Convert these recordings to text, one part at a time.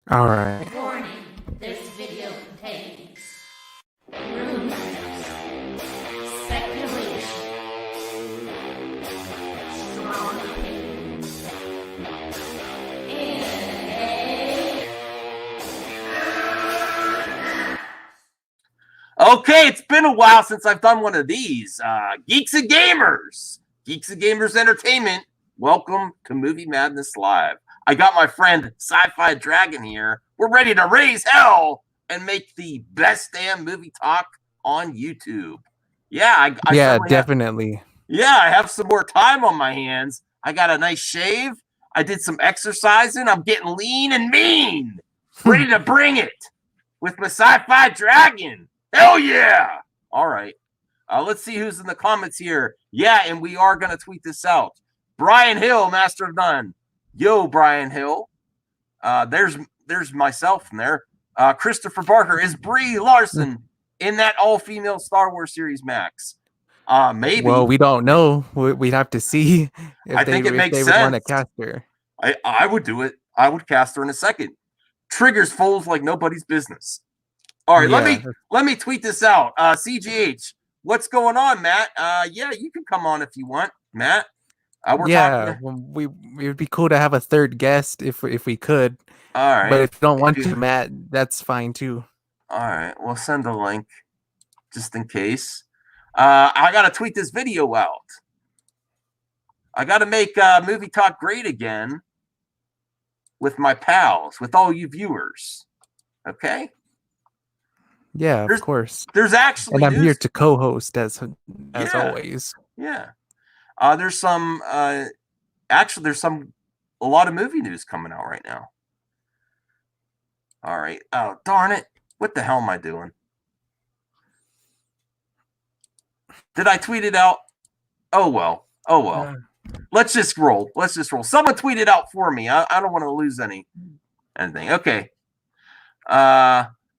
All right. Warning, this video contains rumors, speculation, strong opinions, and Okay, it's been a while since I've done one of these. Geeks and Gamers. Geeks and Gamers Entertainment. Welcome to Movie Madness Live. I got my friend Sci-Fi Dragon here. We're ready to raise hell and make the best damn movie talk on YouTube. Yeah, Yeah, definitely. I have some more time on my hands. I got a nice shave. I did some exercising. I'm getting lean and mean. Ready to bring it with my Sci-Fi Dragon. Hell yeah! All right. Let's see who's in the comments here. Yeah, and we are going to tweet this out. Brian Hill, Master of None. Yo, Brian Hill. There's myself in there. Christopher Barker. Is Brie Larson in that all-female Star Wars series, Max? Maybe. Well, we don't know. We'd have to see if I think it makes sense. Would want to cast her. I would do it. I would cast her in a second. Triggers folds like nobody's business. All right, let me tweet this out. CGH, what's going on, Matt? Yeah, you can come on if you want, Matt. It would be cool to have a third guest if we could. All right, but if you don't want to, Matt, that's fine too. All right, we'll send a link just in case. I gotta tweet this video out. I gotta make Movie Talk great again with my pals, with all you viewers. Okay. Yeah, of course. There's actually, and I'm here to co-host as always. Yeah. There's some actually there's a lot of movie news coming out right now. All right. Oh, darn it. What the hell am I doing? Did I tweet it out? Oh well. Let's just roll. Someone tweet it out for me. I don't want to lose anything. Okay.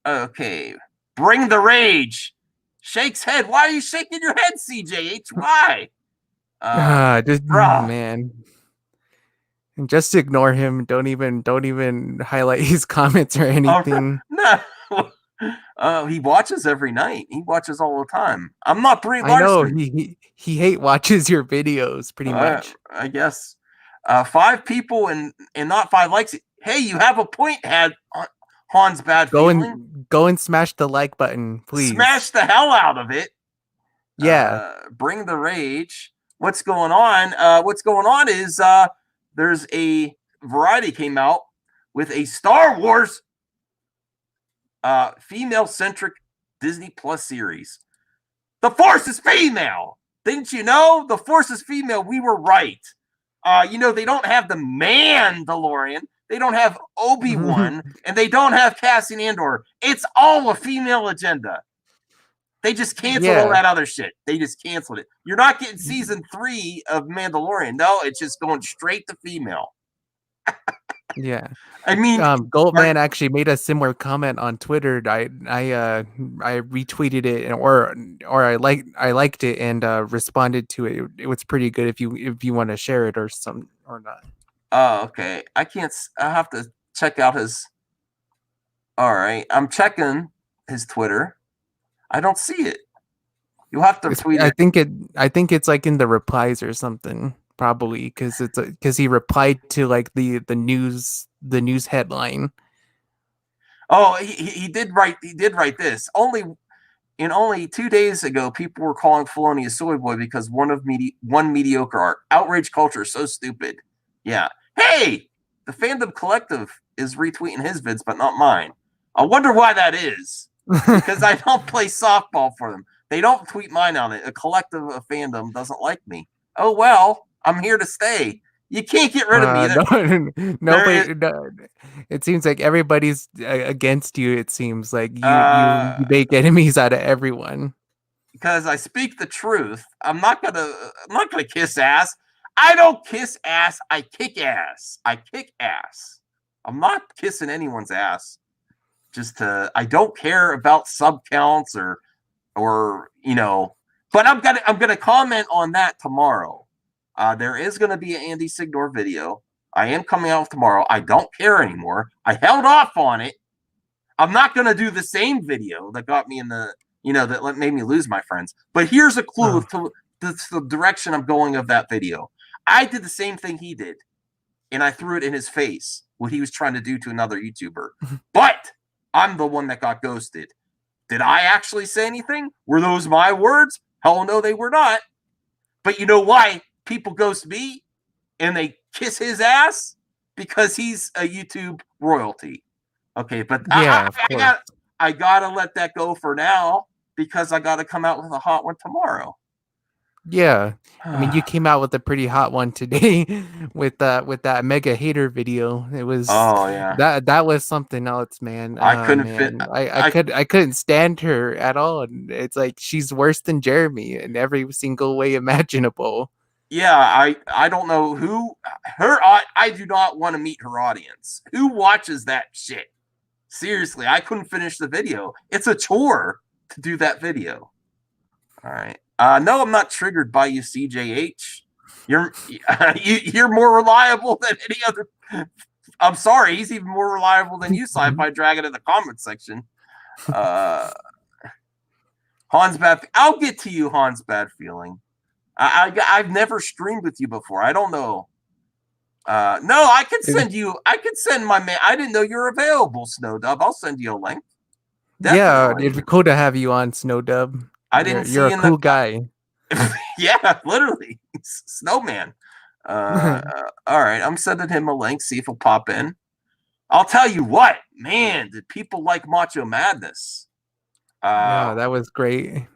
Okay. Bring the rage. Shakes head. Why are you shaking your head, CJH? Why? Man. And just ignore him. Don't even highlight his comments or anything. No. He watches every night. He watches all the time. I'm not Brie Larson. I know he hate watches your videos pretty much. I guess. 5 people and not 5 likes. Hey, you have a point, Han's bad feeling. Go and smash the like button, please. Smash the hell out of it. Yeah. Bring the rage. What's going on? What's going on is there's a Variety came out with a Star Wars female-centric Disney Plus series. The Force is female. Didn't you know? The Force is female. We were right. They don't have the Mandalorian. They don't have Obi-Wan, and they don't have Casian Andor. It's all a female agenda. They just canceled all that other shit. They just canceled it. You're not getting season 3 of Mandalorian. No, it's just going straight to female. Yeah. I mean, Goldman actually made a similar comment on Twitter. I retweeted it or I liked it and responded to it. It was pretty good if you want to share it or not. Oh, okay. I have to check out his. All right. I'm checking his Twitter. I don't see it. You'll have to tweet it. I think it's like in the replies or something, probably because he replied to like the news headline. Oh, he did write this. Only 2 days ago, people were calling Filoni a soy boy because one mediocre art. Outrage culture is so stupid. Yeah. Hey, the Fandom Collective is retweeting his vids, but not mine. I wonder why that is. Because I don't play softball for them. They don't tweet mine on it. A collective of fandom doesn't like me. Oh, well, I'm here to stay. You can't get rid of me. Nobody. It seems like everybody's against you. It seems like you make enemies out of everyone. Because I speak the truth. I'm not gonna kiss ass. I don't kiss ass. I kick ass. I'm not kissing anyone's ass. I don't care about sub counts or but I'm gonna comment on that tomorrow. There is gonna be an Andy Signor video I am coming out tomorrow. I don't care anymore. I held off on it. I'm not going to do the same video that got me in the, that made me lose my friends. But here's a clue to the direction I'm going of that video. I did the same thing he did, and I threw it in his face, what he was trying to do to another YouTuber. But I'm the one that got ghosted. Did I actually say anything? Were those my words? Hell no, they were not. But you know why people ghost me and they kiss his ass? Because he's a YouTube royalty. Okay, but Yeah, I gotta let that go for now because I gotta come out with a hot one tomorrow. Yeah, I mean, you came out with a pretty hot one today with that mega hater video. It was that was something else, man. I couldn't fit. I couldn't stand her at all. It's like she's worse than Jeremy in every single way imaginable. Yeah, I don't know who her. I do not want to meet her audience. Who watches that shit? Seriously, I couldn't finish the video. It's a chore to do that video. All right. No, I'm not triggered by you, CJH. You're more reliable than any other. I'm sorry, he's even more reliable than you, Sci-Fi Dragon, in the comment section. Hans Bad. I'll get to you, Hans Bad Feeling. I've never streamed with you before. I don't know. No, I could send you. I could send my man. I didn't know you're available, Snowdub. I'll send you a link. Definitely. Yeah, it'd be cool to have you on, Snowdub. I didn't. You're a cool guy. Yeah, literally, Snowman. All right, I'm sending him a link. See if he'll pop in. I'll tell you what, man. Did people like Macho Madness? Yeah, that was great.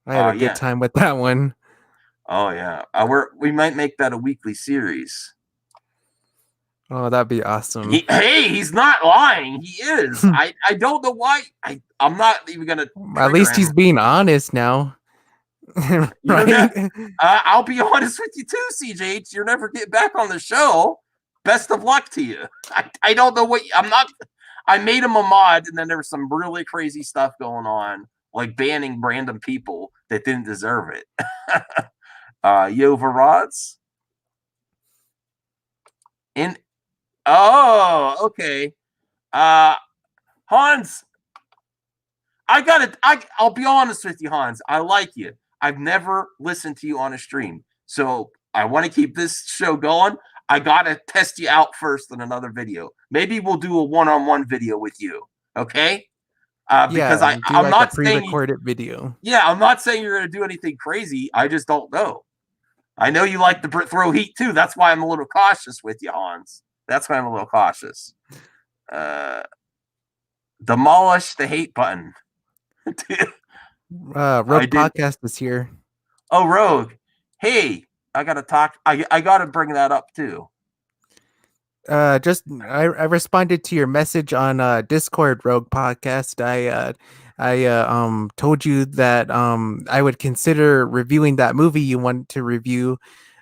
I had a good time with that one. Oh yeah, we might make that a weekly series. Oh, that'd be awesome. He's not lying. He is. I don't know why. I'm not even gonna. At least he's being honest now. Right? I'll be honest with you too, CJ. You'll never get back on the show. Best of luck to you. I don't know what I'm not. I made him a mod, and then there was some really crazy stuff going on, like banning random people that didn't deserve it. Yova Rods. Okay. Hans, I'll be honest with you, Hans. I like you. I've never listened to you on a stream. So I want to keep this show going. I got to test you out first in another video. Maybe we'll do a one-on-one video with you. Okay? Because I'm like not pre-recorded video. Yeah, I'm not saying you're going to do anything crazy. I just don't know. I know you like to throw heat too. That's why I'm a little cautious with you, Hans. That's why I'm a little cautious. Demolish the hate button. Rogue Podcast is here. Oh, Rogue. Hey, I gotta talk. I gotta bring that up too. I responded to your message on Discord, Rogue Podcast. I told you that I would consider reviewing that movie you want to review,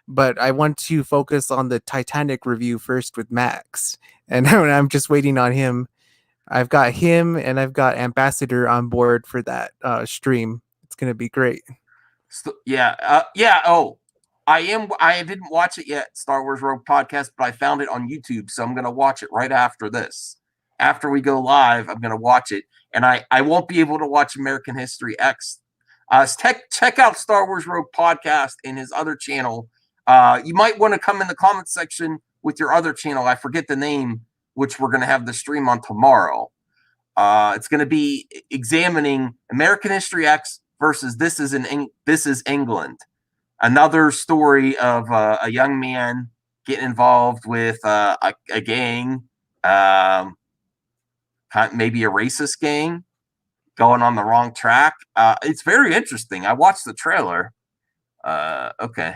but I want to focus on the Titanic review first with Max, and I'm just waiting on him. I've got him and I've got Ambassador on board for that stream. It's gonna be great. Oh, I didn't watch it yet, Star Wars Rogue Podcast, but I found it on YouTube, so I'm gonna watch it right after this. After we go live, I'm gonna watch it, and I won't be able to watch American History X. Check out Star Wars Rogue Podcast in his other channel. You might want to come in the comment section with your other channel. I forget the name, which we're going to have the stream on tomorrow. It's going to be examining American History X versus This is England. Another story of a young man getting involved with a gang, maybe a racist gang, going on the wrong track. It's very interesting. I watched the trailer. Okay.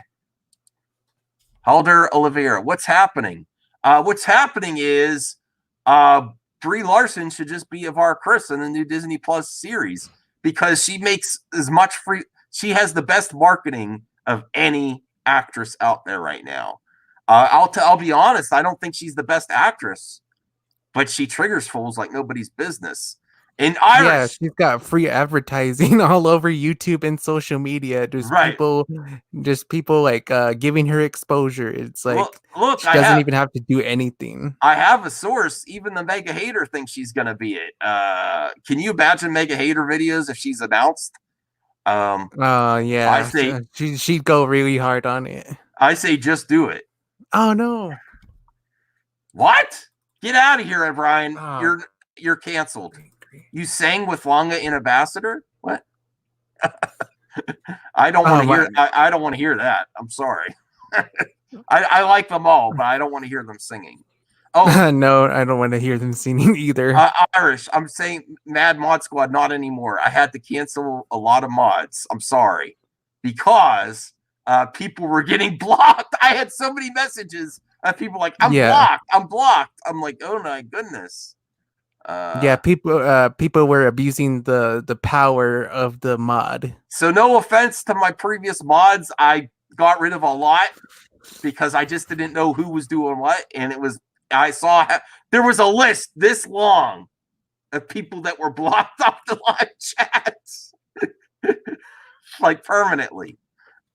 Halder Oliveira, what's happening? What's happening is Brie Larson should just be Avar Kriss in the new Disney Plus series because she makes as much free. She has the best marketing of any actress out there right now. I'll be honest. I don't think she's the best actress, but she triggers fools like nobody's business. In Yeah, Irish. she's got free advertising all over YouTube and social media. Right. Just people like giving her exposure. It's Look, like look, she doesn't even have to do anything. I have a source. Even the Mega Hater thinks she's gonna be it. Can you imagine Mega Hater videos if she's announced? I Yeah, say, she'd go really hard on it. just do it. Oh no. What? Get out of here, Brian. Oh, You're canceled. You sang with Longa in Ambassador? What? I don't want to hear. I don't want to hear that. I'm sorry. I like them all, but I don't want to hear them singing. Oh no, I don't want to hear them singing either. Irish. I'm saying Mad Mod Squad, not anymore. I had to cancel a lot of mods. I'm sorry because people were getting blocked. I had so many messages of people like, "I'm blocked. I'm blocked." I'm like, "Oh my goodness." Yeah, people were abusing the power of the mod. So no offense to my previous mods, I got rid of a lot because I just didn't know who was doing what, and I saw there was a list this long of people that were blocked off the live chats, like permanently.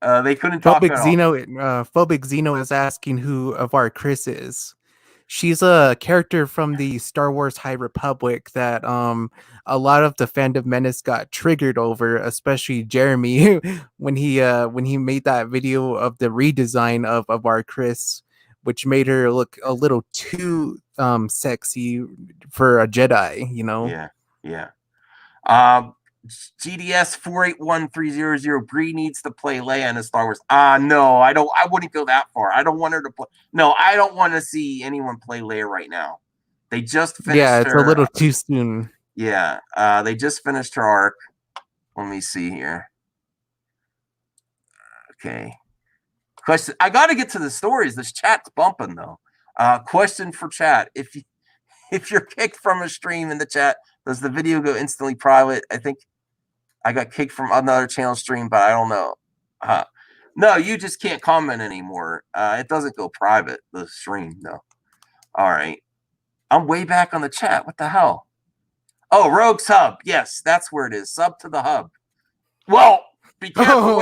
They couldn't talk at all. Phobic Xeno is asking who Avar Kriss is. She's a character from the Star Wars High Republic that a lot of the Phantom Menace got triggered over, especially Jeremy when he made that video of the redesign of Avar Kriss, which made her look a little too sexy for a Jedi, you know? Yeah. GDS 481300 Brie needs to play Leia in a Star Wars. No, I wouldn't go that far. I don't want her to play. No, I don't want to see anyone play Leia right now. They just finished it's a little too soon. Yeah, they just finished her arc. Let me see here. Okay. Question. I got to get to the stories. This chat's bumping though. Question for chat: if you're kicked from a stream in the chat, does the video go instantly private? I think I got kicked from another channel stream, but I don't know. No, you just can't comment anymore. It doesn't go private, the stream, no. All right. I'm way back on the chat. What the hell? Oh, Rogue's Hub. Yes, that's where it is. Sub to the hub. Well, be careful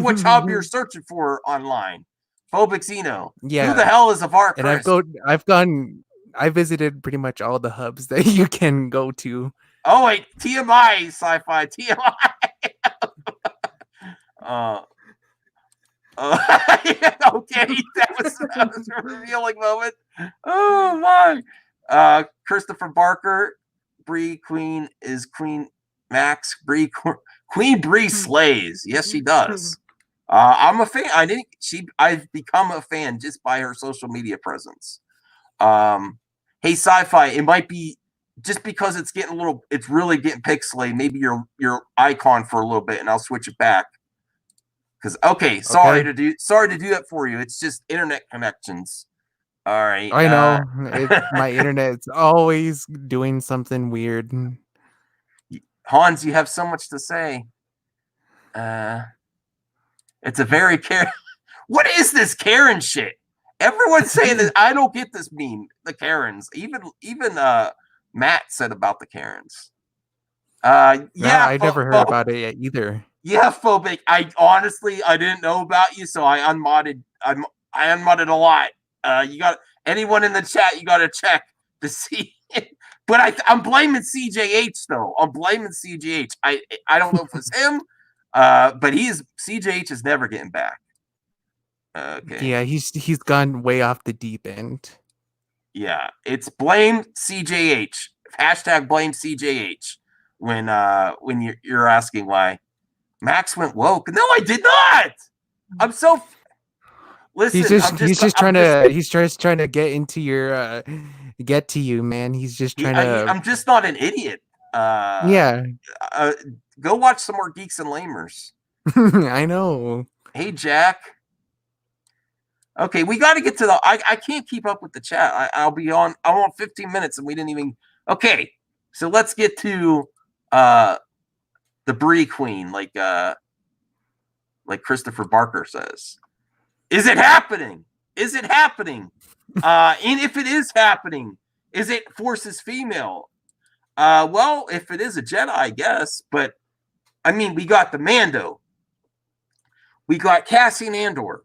which hub you're searching for online. Phobic Xeno. Yeah. Who the hell is Avar Kriss? And I visited pretty much all the hubs that you can go to. Oh wait, TMI sci-fi TMI. Okay, that was a revealing moment. Oh my! Christopher Barker, Brie Queen is Queen Max. Queen Brie slays. Yes, she does. I'm a fan. I've become a fan just by her social media presence. Hey, sci-fi. It might be. Just because it's really getting pixelated, maybe your icon for a little bit, and I'll switch it back. Because sorry to do that for you. It's just internet connections. All right. I know my internet's always doing something weird. Hans, you have so much to say. It's a very Karen. What is this Karen shit? Everyone's saying that. I don't get this meme. The Karens, even Matt said about the Karens. I never heard about it yet either. Yeah, Phobic. I didn't know about you, so I unmodded. I unmodded a lot. You got anyone in the chat? You got to check to see. But I'm blaming CJH though. I'm blaming CJH. I don't know if it's him, but CJH is never getting back. Okay. Yeah, he's gone way off the deep end. Yeah, it's blame CJH. Hashtag blame CJH when you're asking why Max went woke. No, I did not. I'm so. Listen, he's just trying to get into your get to you, man. He's just trying to. I'm just not an idiot. Yeah. Go watch some more Geeks and Lamers. I know. Hey, Jack. Okay, we got to get to the. I can't keep up with the chat. I'm on 15 minutes and we didn't even. Okay, so let's get to the Brie Queen, like Christopher Barker says. Is it happening? Is it happening? And if it is happening, is it Forces female? Well, if it is a Jedi, I guess. But I mean, we got the Mando, we got Cassian Andor,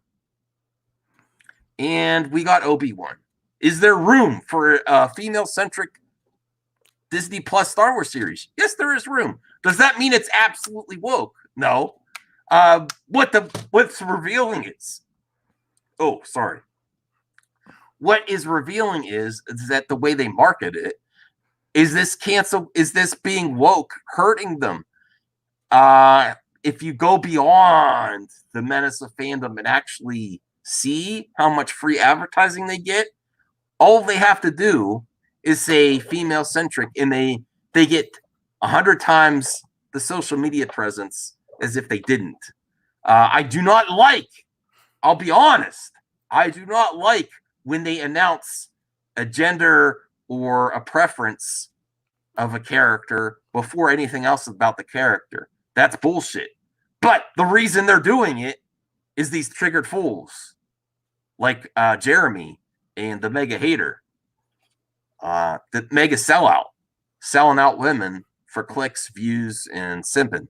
and we got Obi-Wan. Is there room for a female-centric Disney Plus Star Wars series? Yes, there is room. Does that mean it's absolutely woke? No. What's revealing is, oh, sorry. What is revealing is that the way they market it, is this being woke hurting them? If you go beyond the menace of fandom and actually see how much free advertising they get, all they have to do is say female centric, and they get 100 times the social media presence as if they didn't. I do not like, I'll be honest, I do not like when they announce a gender or a preference of a character before anything else about the character. That's bullshit. But the reason they're doing it is these triggered fools like Jeremy and the mega hater, the mega sellout, selling out women for clicks, views, and simping.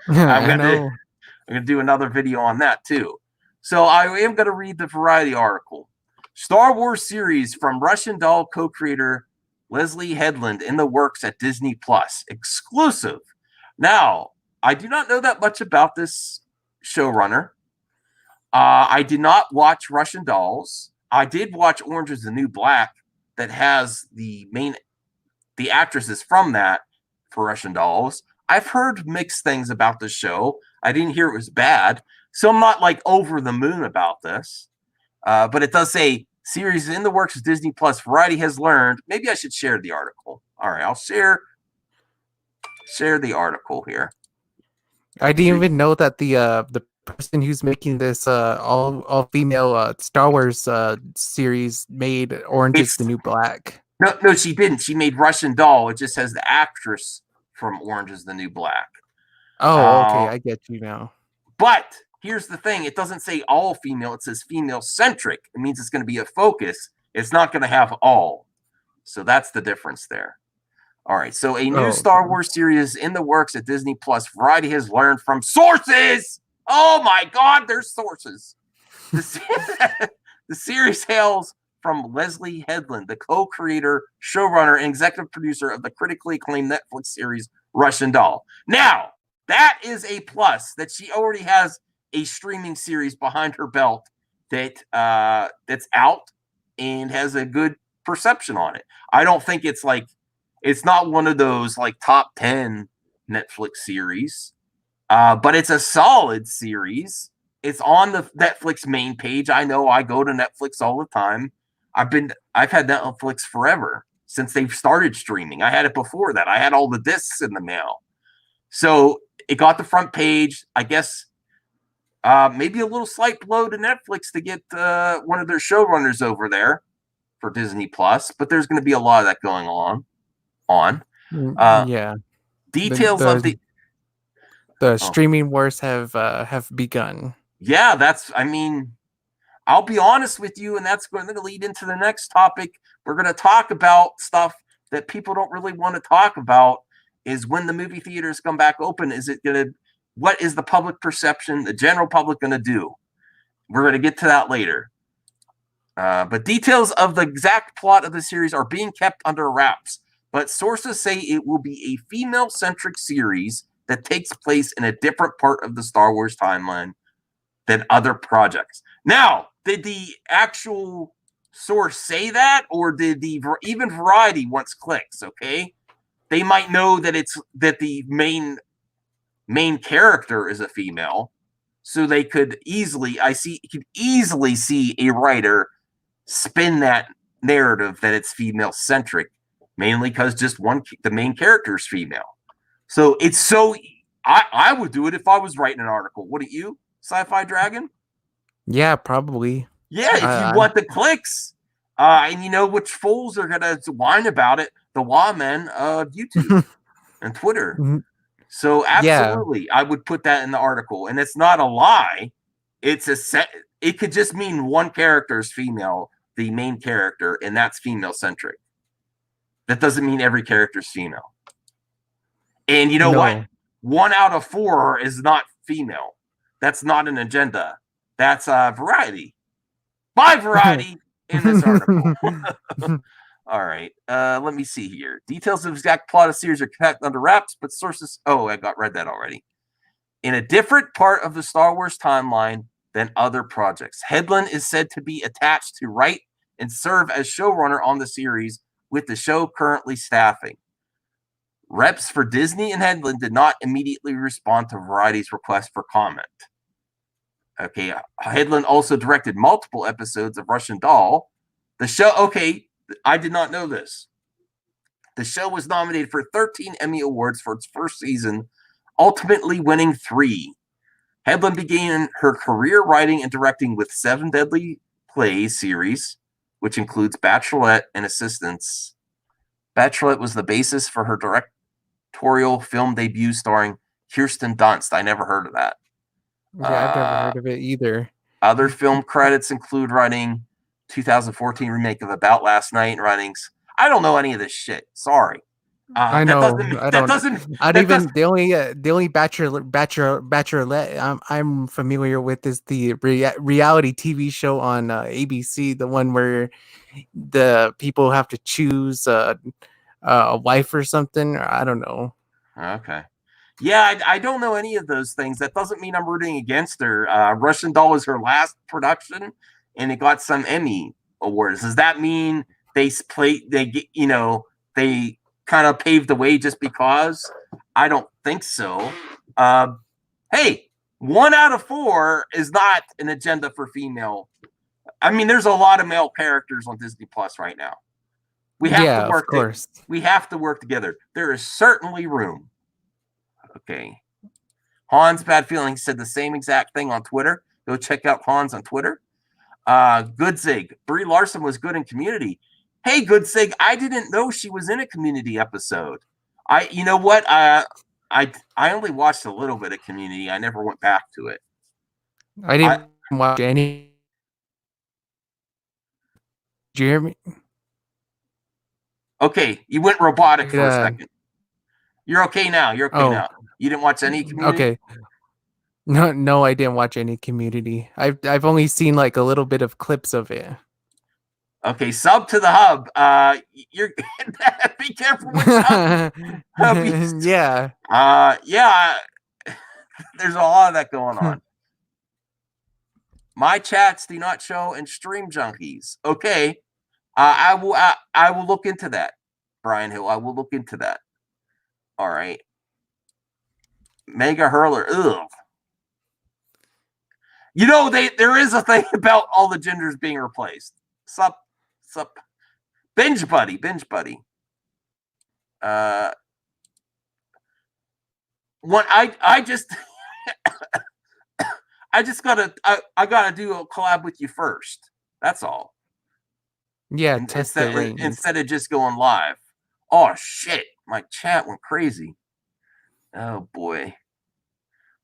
I'm gonna do another video on that too. So I am gonna read the Variety article. Star Wars series from Russian Doll co-creator Leslie Headland in the works at Disney Plus. Exclusive. Now, I do not know that much about this showrunner. I did not watch Russian Dolls. I did watch Orange is the New Black, that has the actresses from that for Russian Dolls. I've heard mixed things about the show. I didn't hear it was bad, so I'm not like over the moon about this. But it does say series in the works of Disney Plus. Variety has learned. Maybe I should share the article. All right, I'll share the article here. I didn't even know that the person who's making this all female Star Wars series made Orange is the New Black. No, she didn't. She made Russian Doll. It just has the actress from Orange is the New Black. Oh, okay, I get you now. But here's the thing. It doesn't say all female. It says female-centric. It means it's going to be a focus. It's not going to have all. So that's the difference there. All right, so a new Star Wars series in the works at Disney Plus. Variety has learned from sources. Oh my God, there's sources. The series hails from Leslie Headland, the co-creator, showrunner, and executive producer of the critically acclaimed Netflix series Russian Doll. Now, that is a plus, that she already has a streaming series behind her belt that's out and has a good perception on it. I don't think it's not one of those like top 10 Netflix series, but it's a solid series. It's on the Netflix main page. I know I go to Netflix all the time. I've had Netflix forever, since they've started streaming. I had it before that. I had all the discs in the mail. So it got the front page. I guess maybe a little slight blow to Netflix to get one of their showrunners over there for Disney Plus, but there's going to be a lot of that going on. Yeah. Details of the streaming wars have begun. Yeah, I'll be honest with you, and that's going to lead into the next topic. We're going to talk about stuff that people don't really want to talk about, is when the movie theaters come back open, what is the public perception, the general public going to do? We're going to get to that later. But details of the exact plot of the series are being kept under wraps. But sources say it will be a female-centric series that takes place in a different part of the Star Wars timeline than other projects. Now, did the actual source say that, or did even Variety wants clicks? Okay, they might know that the main character is a female, so they could easily see a writer spin that narrative that it's female-centric, mainly because the main character is female. So I would do it if I was writing an article. Wouldn't you, Sci-Fi Dragon? Yeah, probably. Yeah, if you want the clicks, and you know which fools are gonna whine about it, the WA men of YouTube and Twitter. So absolutely, I would put that in the article, and it's not a lie. It could just mean one character is female, the main character, and that's female-centric. That doesn't mean every character is female. And you know what? No. 1 out of 4 is not female. That's not an agenda. That's variety. By variety in this article. All right. Let me see here. Details of exact plot of series are kept under wraps, but sources. Oh, I read that already. In a different part of the Star Wars timeline than other projects, Headland is said to be attached to write and serve as showrunner on the series, with the show currently staffing. Reps for Disney and Headland did not immediately respond to Variety's request for comment. Okay, Headland also directed multiple episodes of Russian Doll. The show, okay, I did not know this. The show was nominated for 13 Emmy Awards for its first season, ultimately winning 3. Headland began her career writing and directing with 7 Deadly Plays series, which includes Bachelorette and Assistants. Bachelorette was the basis for her directorial film debut starring Kirsten Dunst. I never heard of that. Yeah, I've never heard of it either. Other film credits include writing 2014 remake of About Last Night and writings. I don't know any of this shit. Sorry. I know. The only Bachelorette I'm familiar with is the reality TV show on ABC, the one where the people have to choose a wife or something. I don't know. Okay. Yeah, I don't know any of those things. That doesn't mean I'm rooting against her. Russian Doll was her last production, and it got some Emmy awards. Does that mean they kind of paved the way just because? I don't think so. Hey, 1 out of 4 is not an agenda for female. I mean, there's a lot of male characters on Disney Plus right now. We have to work. Of course. We have to work together. There is certainly room. Okay. Hans Bad Feelings said the same exact thing on Twitter. Go check out Hans on Twitter. Goodzig. Brie Larson was good in Community. Hey, Goodzig, I didn't know she was in a Community episode. You know what? I only watched a little bit of Community. I never went back to it. I didn't watch any. Did you hear me? Okay, you went robotic for a second. You're okay now. You're okay now. You didn't watch any Community? Okay. No, I didn't watch any Community. I've only seen like a little bit of clips of it. Okay, sub to the hub. You're be careful with sub. Yeah. Yeah. There's a lot of that going on. My chats do not show in Stream Junkies. Okay. I will look into that, Brian Hill. I will look into that. All right. Mega Hurler. Ugh. You know, there is a thing about all the genders being replaced. Sup. Binge buddy. One I just I gotta do a collab with you first. That's all. Yeah, instead of just going live. Oh shit, my chat went crazy. Oh boy.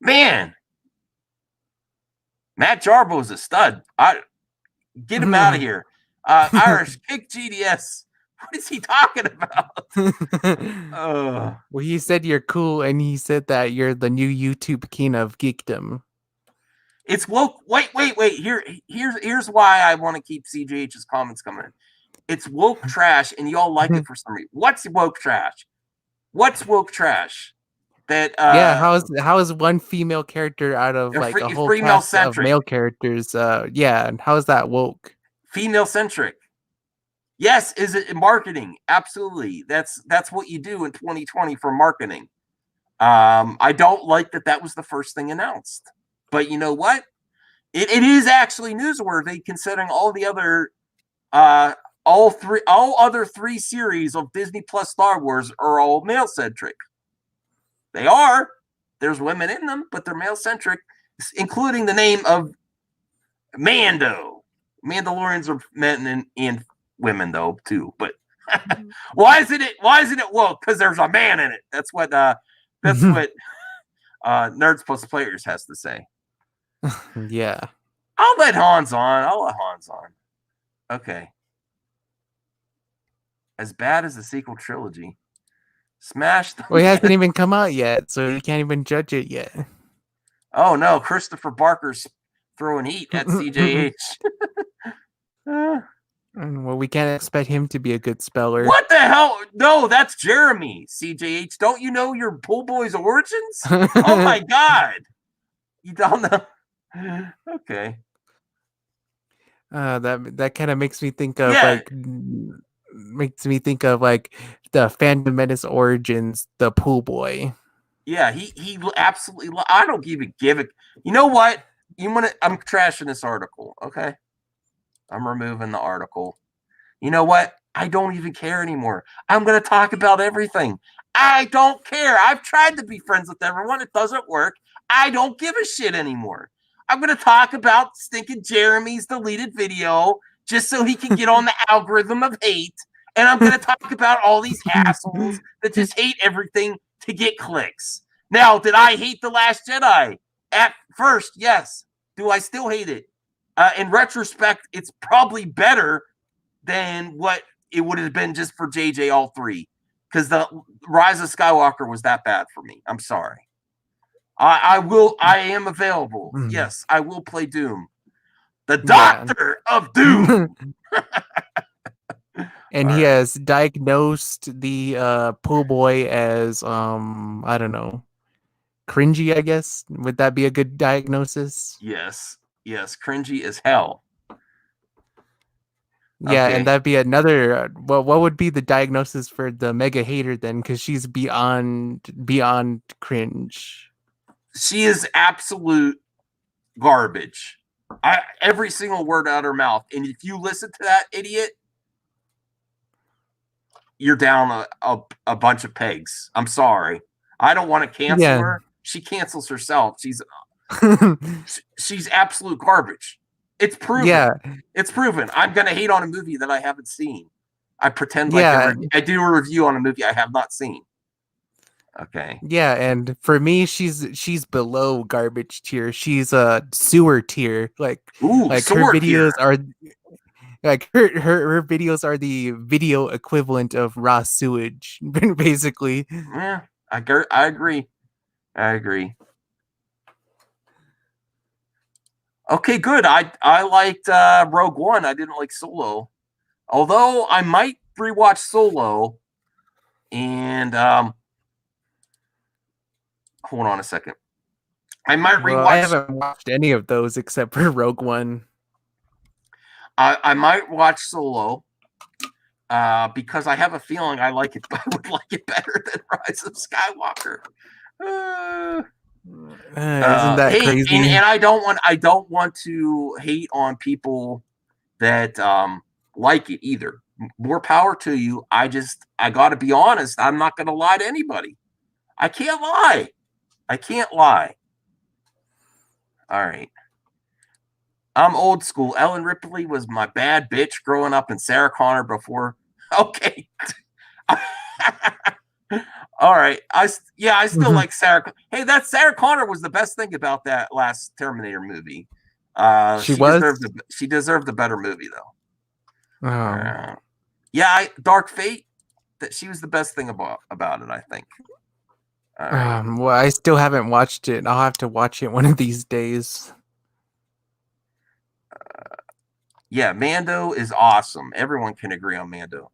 Man. Matt Jarbo's a stud. Get him out of here. Irish, kick GDS. What is he talking about? Well, he said you're cool, and he said that you're the new YouTube king of geekdom. It's woke. Wait. Here's why I want to keep CJH's comments coming in. It's woke trash, and y'all like it for some reason. What's woke trash? That how is one female character out of like a whole cast of male characters? And how is that woke? Female centric. Yes, is it marketing? Absolutely. That's what you do in 2020 for marketing. I don't like that was the first thing announced. But you know what? It is actually newsworthy considering all the other all other 3 series of Disney Plus Star Wars are all male centric. They are. There's women in them, but they're male centric, including the name of Mando. Mandalorians are men and women though too. But why isn't it woke? Because there's a man in it. That's what Nerds Plus Players has to say. Yeah. I'll let Hans on. Okay. as bad as the sequel trilogy. Smash the Well, it hasn't even come out yet, so you can't even judge it yet. Oh no, Christopher Barker's throwing heat at CJH. Well, we can't expect him to be a good speller. What the hell? No, that's Jeremy. CJH, don't you know your pool boy's origins? Oh my god. You don't know? Okay. That kind of makes me think of Yeah. like the Phantom Menace origins, the pool boy. Yeah, he absolutely. I don't even give it. You know what? I'm trashing this article. Okay, I'm removing the article. You know what? I don't even care anymore. I'm gonna talk about everything. I don't care. I've tried to be friends with everyone. It doesn't work. I don't give a shit anymore. I'm gonna talk about stinking Jeremy's deleted video just so he can get on the algorithm of hate. And I'm gonna talk about all these assholes that just hate everything to get clicks. Now, did I hate The Last Jedi? At first, yes. Do I still hate it? In retrospect, it's probably better than what it would have been just for JJ all three. Because the Rise of Skywalker was that bad for me. I'm sorry. I am available. Yes, I will play Doom. The Doctor of Doom. And he has diagnosed the pool boy as I don't know, cringy, I guess. Would that be a good diagnosis? Yes, cringy as hell. Yeah, Okay. and that'd be another. What would be the diagnosis for the mega hater then? Because she's beyond cringe. She is absolute garbage. Every single word out of her mouth. And if you listen to that idiot, you're down a bunch of pegs. I'm sorry. I don't want to cancel her. She cancels herself. She's absolute garbage. It's proven. Yeah. It's proven. I'm going to hate on a movie that I haven't seen. I pretend like I do a review on a movie I have not seen. Okay. Yeah, and for me, she's below garbage tier. She's a sewer tier. Like her videos are like her videos are the video equivalent of raw sewage, basically. Yeah, I agree. I agree. Okay, good. I liked Rogue One. I didn't like Solo, although I might rewatch Solo. And hold on a second. I might rewatch. I haven't watched any of those except for Rogue One. I might watch Solo because I have a feeling I like it. I would like it better than Rise of Skywalker. Isn't that crazy? And I don't want to hate on people that like it either. More power to you. I got to be honest. I'm not going to lie to anybody. I can't lie. All right. I'm old school. Ellen Ripley was my bad bitch growing up, and Sarah Connor before. Okay. All right. I still like Sarah. Hey, that Sarah Connor was the best thing about that last Terminator movie. She deserved a better movie though. Dark Fate. That she was the best thing about it, I think. Well, I still haven't watched it. I'll have to watch it one of these days. Mando is awesome. Everyone can agree on Mando.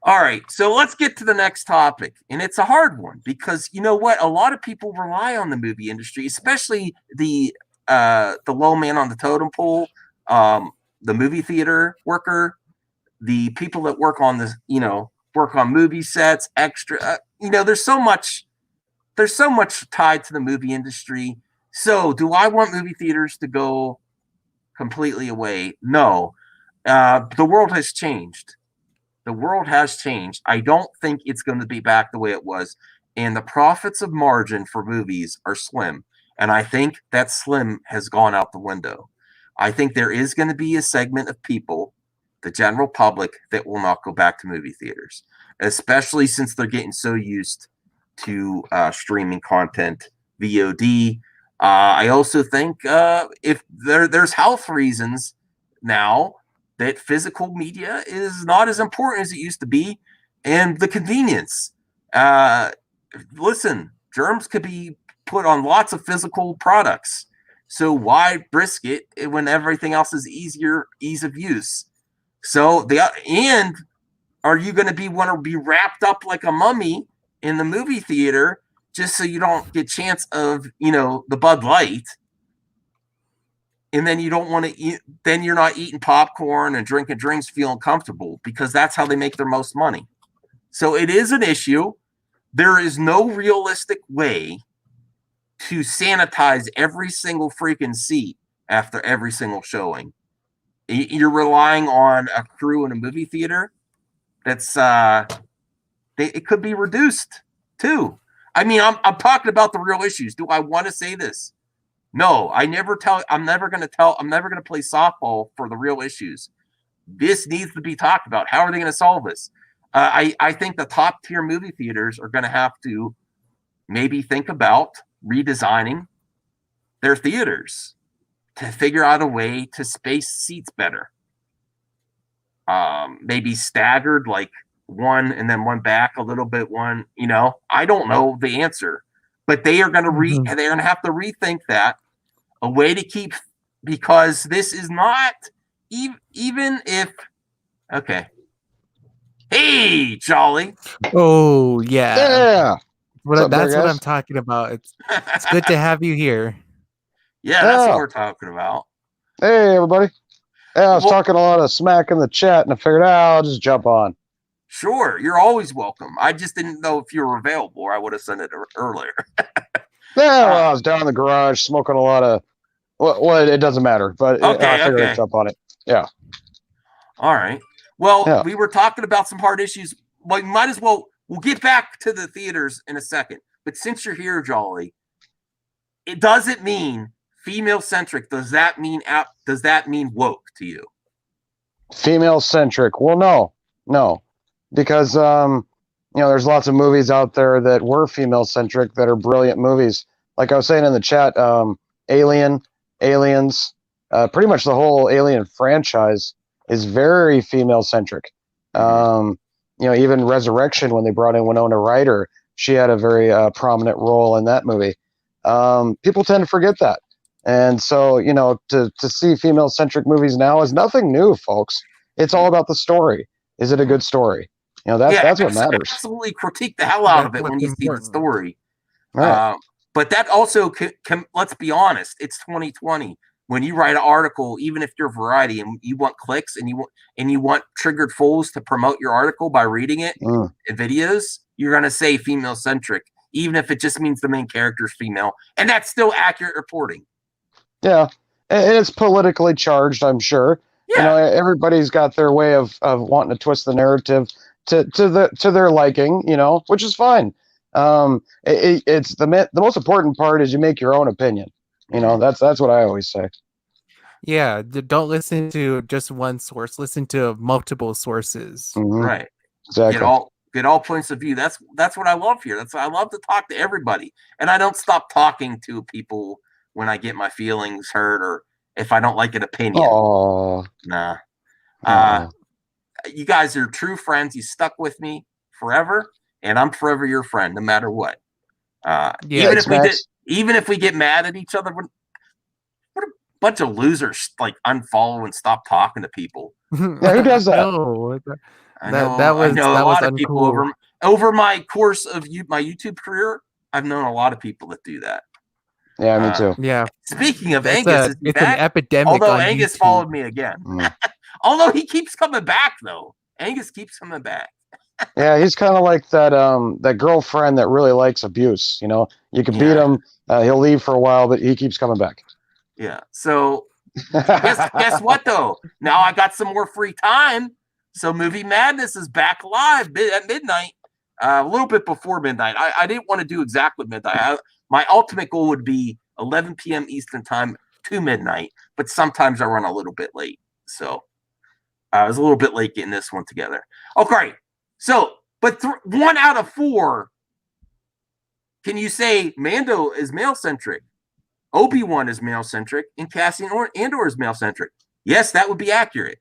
All right, so let's get to the next topic, and it's a hard one because you know what? A lot of people rely on the movie industry, especially the low man on the totem pole, the movie theater worker, the people that work on work on movie sets, extra. There's so much tied to the movie industry. So, do I want movie theaters to go completely away? No. The world has changed. I don't think it's going to be back the way it was. And the profits of margin for movies are slim. And I think that slim has gone out the window. I think there is going to be a segment of people, the general public, that will not go back to movie theaters, especially since they're getting so used to streaming content, VOD. I also think if there's health reasons now, that physical media is not as important as it used to be, and the convenience. Listen, germs could be put on lots of physical products. So why risk it when everything else is ease of use? So and are you going to want to be wrapped up like a mummy in the movie theater just so you don't get chance of, the Bud Light? And then you don't want to eat, then you're not eating popcorn and drinking drinks feeling comfortable, because that's how they make their most money. So it is an issue. There is no realistic way to sanitize every single freaking seat after every single showing. You're relying on a crew in a movie theater. That's it could be reduced too. I mean, I'm talking about the real issues. Do I want to say this? No, I'm never going to play softball for the real issues. This needs to be talked about. How are they going to solve this? I think the top tier movie theaters are going to have to maybe think about redesigning their theaters to figure out a way to space seats better. Maybe staggered, like one and then one back a little bit, one, I don't know the answer, but they are going to they're going to have to rethink that, a way to keep, because this is not even if, okay. Hey, Jolly. Oh, yeah. Yeah. That's what I'm talking about. It's good to have you here. Yeah, that's what we're talking about. Hey, everybody. Yeah, I was talking a lot of smack in the chat, and I figured, I'll just jump on. Sure, you're always welcome. I just didn't know if you were available, or I would have sent it earlier. I was down in the garage smoking a lot of, well, it doesn't matter, but I figured I'd jump on it. Yeah. All right. Well, we were talking about some hard issues. Well, you might as well, we'll get back to the theaters in a second. But since you're here, Jolly, it doesn't mean female centric. Does that mean woke to you? Female centric? Well, no, because there's lots of movies out there that were female centric that are brilliant movies. Like I was saying in the chat, Aliens, pretty much the whole Alien franchise is very female centric. Even Resurrection, when they brought in Winona Ryder, she had a very prominent role in that movie. People tend to forget that. And so, to see female centric movies now is nothing new, folks. It's all about the story. Is it a good story? That's what matters. Absolutely critique the hell out of it when you see the story. Right. But that also can, let's be honest, it's 2020. When you write an article, even if you're Variety and you want clicks and you want triggered fools to promote your article by reading it in videos, you're going to say female centric, even if it just means the main character is female, and that's still accurate reporting. Yeah, and it's politically charged, I'm sure. Yeah. Everybody's got their way of wanting to twist the narrative to their liking, which is fine. It's the most important part is you make your own opinion. That's what I always say. Yeah, don't listen to just one source. Listen to multiple sources. Mm-hmm. Right. Exactly. Get all points of view. That's what I love here. That's why I love to talk to everybody, and I don't stop talking to people when I get my feelings hurt or if I don't like an opinion. Oh, nah. You guys are true friends. You stuck with me forever, and I'm forever your friend, no matter what. Even if we get mad at each other, what a bunch of losers, like unfollow and stop talking to people. Yeah, who does that? That was a lot of uncool. people over my course of my YouTube career. I've known a lot of people that do that. Yeah, me too. Yeah. Speaking of Angus, it's an epidemic. Although on Angus YouTube. followed me again. Although he keeps coming back, though. Angus keeps coming back. Yeah, he's kind of like that girlfriend that really likes abuse. You can beat him, he'll leave for a while, but he keeps coming back. Yeah. So guess what though? Now I got some more free time. So Movie Madness is back live at midnight. A little bit before midnight. I didn't want to do exactly midnight. My ultimate goal would be 11 p.m. Eastern time to midnight, but sometimes I run a little bit late. So I was a little bit late getting this one together. Okay. So, but 1 out of 4, can you say Mando is male-centric, Obi-Wan is male-centric, and Cassian or Andor is male-centric? Yes, that would be accurate.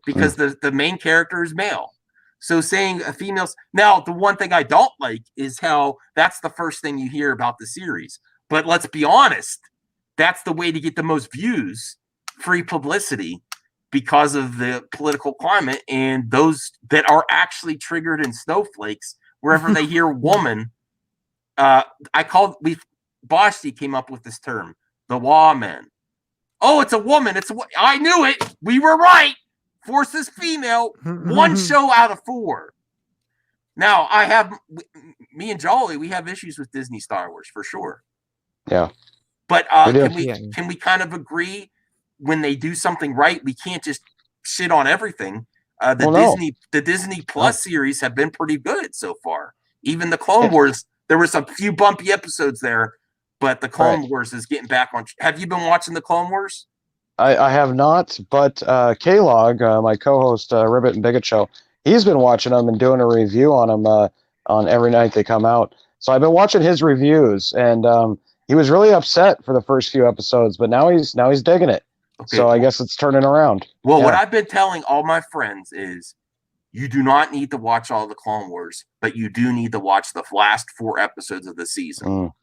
because the main character is male. So saying a female. Now, the one thing I don't like is how that's the first thing you hear about the series. But let's be honest, that's the way to get the most views, free publicity, because of the political climate and those that are actually triggered in snowflakes. Wherever they hear woman, Boschy came up with this term, the lawman. Oh, it's a woman. I knew it. We were right. Force is female. 1 show out of 4. Now, me and Jolly, we have issues with Disney Star Wars for sure. Yeah. But can we kind of agree when they do something right, we can't just shit on everything. The Disney Plus series have been pretty good so far. Even the Clone Wars, there was a few bumpy episodes there, but the Clone Wars is getting back on. Have you been watching the Clone Wars? I have not, but K-Log, my co-host, Ribbit and Bigot Show, he's been watching them and doing a review on them on every night they come out. So I've been watching his reviews, and he was really upset for the first few episodes, but now he's digging it. Okay. So I guess it's turning around. Well, what I've been telling all my friends is you do not need to watch all the Clone Wars, but you do need to watch the last 4 episodes of the season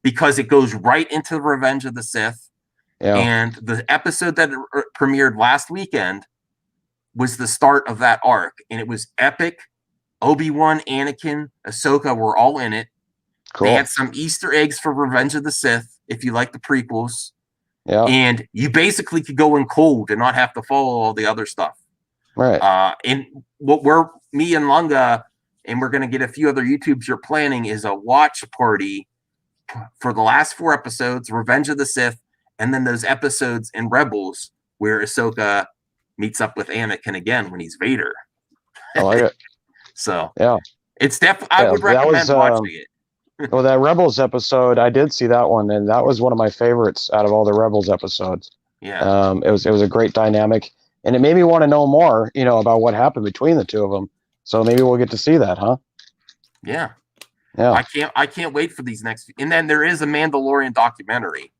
because it goes right into Revenge of the Sith. Yeah. And the episode that premiered last weekend was the start of that arc, and it was epic. Obi-Wan, Anakin, Ahsoka were all in it. Cool. They had some Easter eggs for Revenge of the Sith, if you like the prequels. Yeah. And you basically could go in cold and not have to follow all the other stuff. Right. And what me and Lunga, and we're going to get a few other YouTubes you're planning, is a watch party for the last 4 episodes, Revenge of the Sith, and then those episodes in Rebels where Ahsoka meets up with Anakin again when he's Vader. I like it. So yeah, it's definitely. I would recommend watching it. Well, that Rebels episode, I did see that one, and that was one of my favorites out of all the Rebels episodes. Yeah. It was a great dynamic, and it made me want to know more, about what happened between the two of them. So maybe we'll get to see that, huh? Yeah. Yeah. I can't wait for these next. And then there is a Mandalorian documentary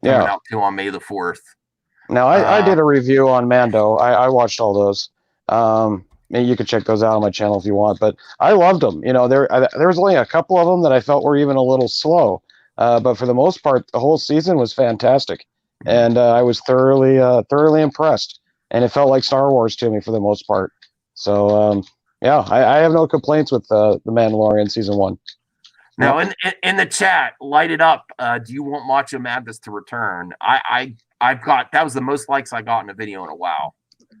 coming out too on May the 4th. Now I did a review on Mando. I watched all those. Maybe you could check those out on my channel if you want. But I loved them. There was only a couple of them that I felt were even a little slow. But for the most part, the whole season was fantastic, and I was thoroughly impressed. And it felt like Star Wars to me for the most part. So I have no complaints with the Mandalorian season 1. Now, in the chat, light it up. Do you want Macho Madness to return? I've got that was the most likes I got in a video in a while.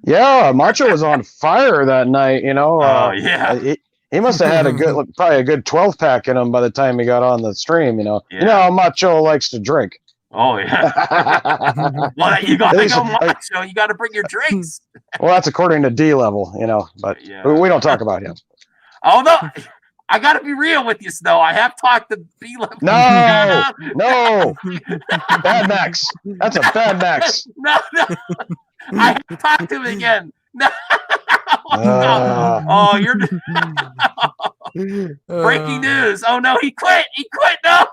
Yeah, Macho was on fire that night. Yeah. He must have had probably a good 12-pack in him by the time he got on the stream. Yeah. You know how Macho likes to drink. Oh yeah. Well, you got to go Macho. You got to bring your drinks. Well, that's according to D level, But we don't talk about him. Oh no. I got to be real with you, Snow. I have talked to B-level. No. Bad Max. That's a bad Max. No. I have talked to him again. No. Oh, you're breaking news. Oh no, he quit. No.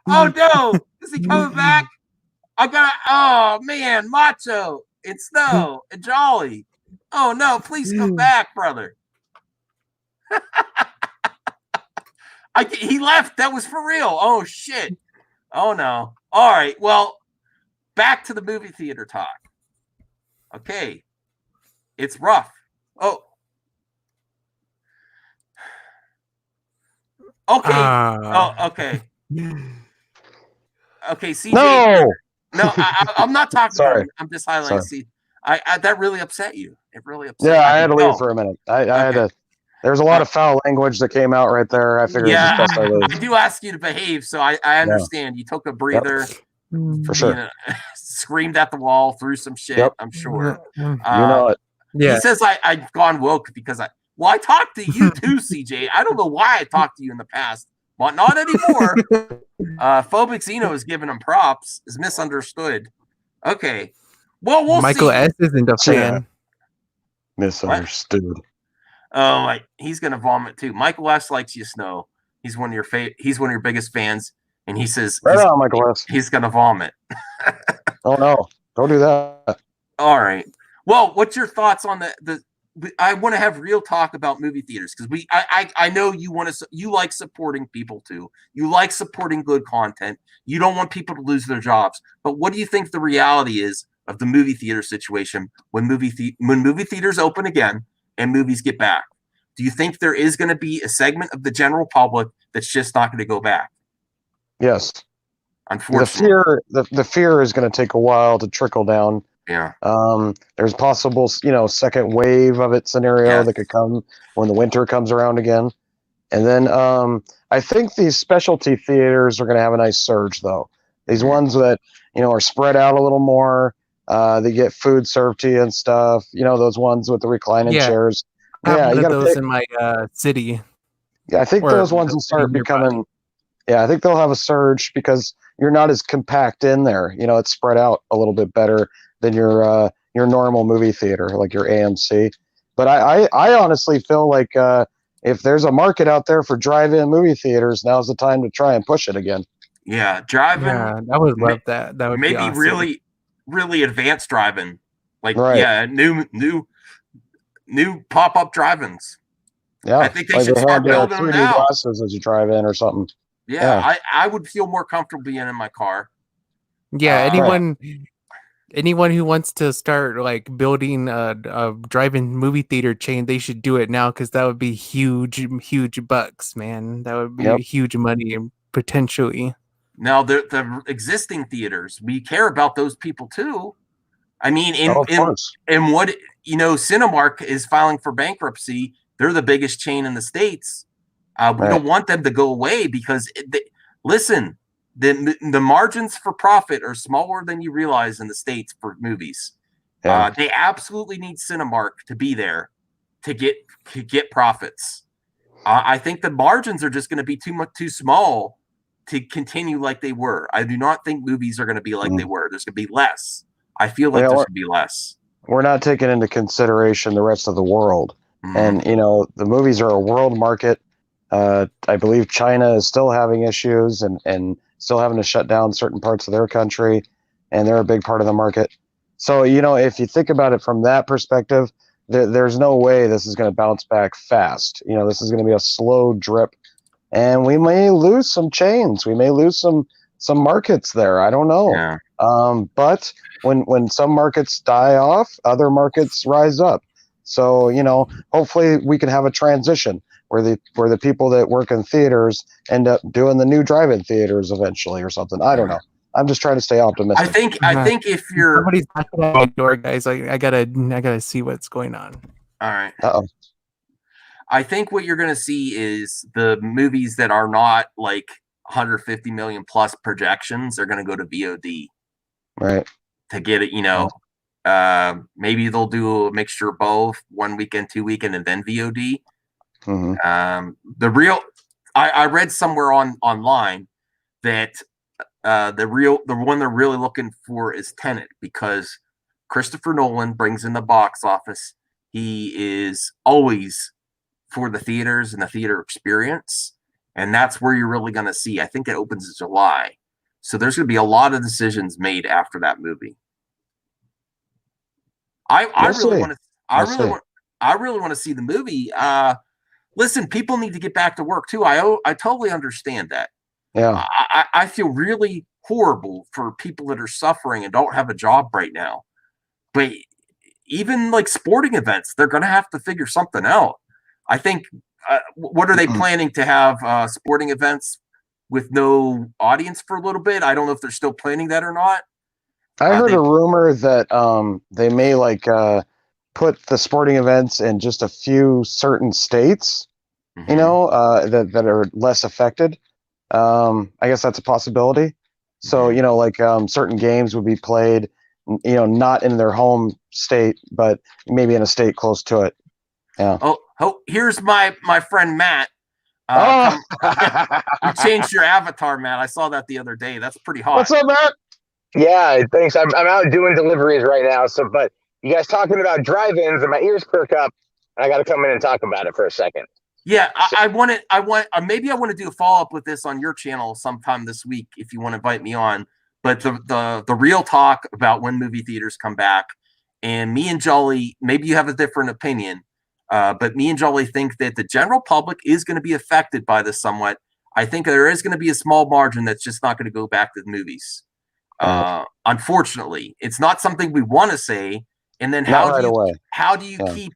Oh no. Is he coming back? Oh man, Macho and Snow and Jolly. Oh no, please come back, brother. He left. That was for real. Oh shit. Oh no. All right. Well, back to the movie theater talk. Okay. It's rough. Oh. Okay. Okay. Okay. CJ. No, I'm not talking about it. I'm just highlighting. See, that really upset you. It really upset. Yeah, I had to leave for a minute. I had to. There's a lot of foul language that came out right there. I figured it was just best I leave. I do ask you to behave, so I understand. You took a breather. Yep. For sure. Screamed at the wall, threw some shit, I'm sure. You know it. Yeah. He says I've gone woke because I talked to you too, CJ. I don't know why I talked to you in the past, but not anymore. Phobic Zeno is giving him props, is misunderstood. Okay. Well, we'll Michael see. S. isn't a fan. Misunderstood. What? Oh, he's gonna vomit too. Michael S. likes you, Snow. He's one of your biggest fans, and he says Michael S. He's gonna vomit. Oh no! Don't do that. All right. Well, what's your thoughts on the I want to have real talk about movie theaters because I know you like supporting people too. You like supporting good content. You don't want people to lose their jobs. But what do you think the reality is of the movie theater situation when movie theaters open again and movies get back? Do you think there is going to be a segment of the general public that's just not going to go back? Yes. Unfortunately, The fear is going to take a while to trickle down. yeah. There's possible, second wave of it scenario that could come when the winter comes around again. And then I think these specialty theaters are going to have a nice surge, though. These ones that, are spread out a little more. They get food served to you and stuff. Those ones with the reclining chairs. I have one you of got to those pick. in my city. Yeah, I think those ones will start becoming. Yeah, I think they'll have a surge because you're not as compact in there. It's spread out a little bit better than your normal movie theater, like your AMC. But I honestly feel like if there's a market out there for drive-in movie theaters, now's the time to try and push it again. Yeah, drive-in. Yeah, I would love that. That would maybe be awesome. really, really advanced drive-in, new pop-up drive-ins. Yeah, I think they should start building them now. Glasses as you drive in or something. Yeah, I would feel more comfortable being in my car. Yeah, anyone who wants to start like building a drive-in movie theater chain, they should do it now because that would be huge bucks, man. That would be huge money potentially. Now the existing theaters, we care about those people too. I mean, in what Cinemark is filing for bankruptcy. They're the biggest chain in the States. We don't want them to go away because listen. The margins for profit are smaller than you realize in the States for movies. Yeah. They absolutely need Cinemark to be there to get profits. I think the margins are just going to be too small to continue like they were. I do not think movies are going to be like they were. There's going to be less. I feel like there's going to be less. We're not taking into consideration the rest of the world. And, the movies are a world market. I believe China is still having issues and still having to shut down certain parts of their country, and they're a big part of the market. So, if you think about it from that perspective, there's no way this is going to bounce back fast. This is going to be a slow drip, and we may lose some chains. We may lose some markets there. I don't know. Yeah. But when some markets die off, other markets rise up. So, hopefully we can have a transition where the people that work in theaters end up doing the new drive-in theaters eventually or something. I don't know. I'm just trying to stay optimistic. I think if you're somebody's knocking at my door, guys, I gotta see what's going on. All right. I think what you're gonna see is the movies that are not like 150 million plus projections are gonna go to VOD. Right. To get it, maybe they'll do a mixture of both, 1 weekend, 2 weekend, and then VOD. Mm-hmm. I read somewhere online that the one they're really looking for is Tenet because Christopher Nolan brings in the box office. He is always for the theaters and the theater experience, and that's where you're really going to see. I think it opens in July, so there's going to be a lot of decisions made after that movie. I really want to see the movie. Listen, people need to get back to work too. I totally understand that. Yeah. I feel really horrible for people that are suffering and don't have a job right now. But even like sporting events, they're going to have to figure something out. I think. What are they planning to have sporting events with no audience for a little bit? I don't know if they're still planning that or not. I heard a rumor that they may put the sporting events in just a few certain states, that are less affected. I guess that's a possibility. So, certain games would be played, not in their home state, but maybe in a state close to it. Yeah. Oh, here's my friend Matt. You changed your avatar, Matt. I saw that the other day. That's pretty hot. What's up, Matt? Yeah, thanks. I'm out doing deliveries right now. So, but you guys talking about drive-ins, and my ears perk up, and I got to come in and talk about it for a second. Yeah, maybe I want to do a follow-up with this on your channel sometime this week if you want to invite me on. But the real talk about when movie theaters come back And me and Jolly, maybe you have a different opinion, but me and Jolly think that the general public is going to be affected by this somewhat. I think there is going to be a small margin that's just not going to go back to the movies. Unfortunately, it's not something we want to say. And then how do you keep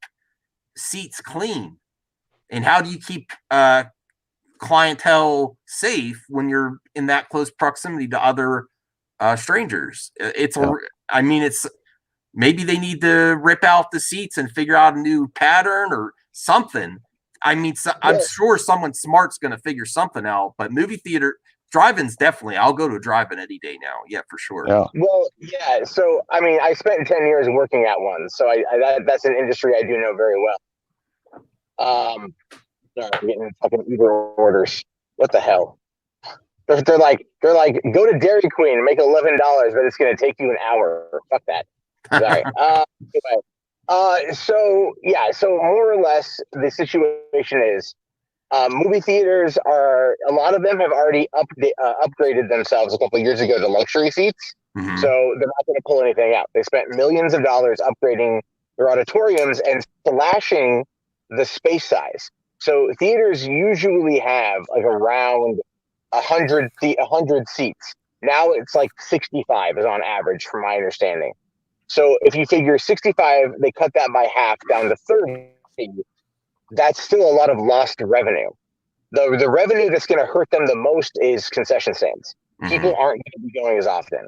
seats clean, and how do you keep clientele safe when you're in that close proximity to other strangers? It's maybe they need to rip out the seats and figure out a new pattern or something. I mean, I'm sure someone smart's going to figure something out, but movie theater drive-ins, definitely. I'll go to a drive-in any day now. Yeah, for sure. Yeah. Well, yeah. So, I mean, I spent 10 years working at one, so that's an industry I do know very well. Sorry, I'm getting fucking Uber orders. What the hell? They're like, go to Dairy Queen, make $11, but it's going to take you an hour. Fuck that. Sorry. Anyway. So more or less, the situation is, movie theaters a lot of them have already upgraded themselves a couple of years ago to luxury seats. Mm-hmm. So they're not going to pull anything out. They spent millions of dollars upgrading their auditoriums and slashing the space size. So theaters usually have like around 100 seats. Now it's like 65 is on average, from my understanding. So if you figure 65, they cut that by half down to 30. That's still a lot of lost revenue. The revenue that's going to hurt them the most is concession stands. Mm-hmm. People aren't going to be going as often.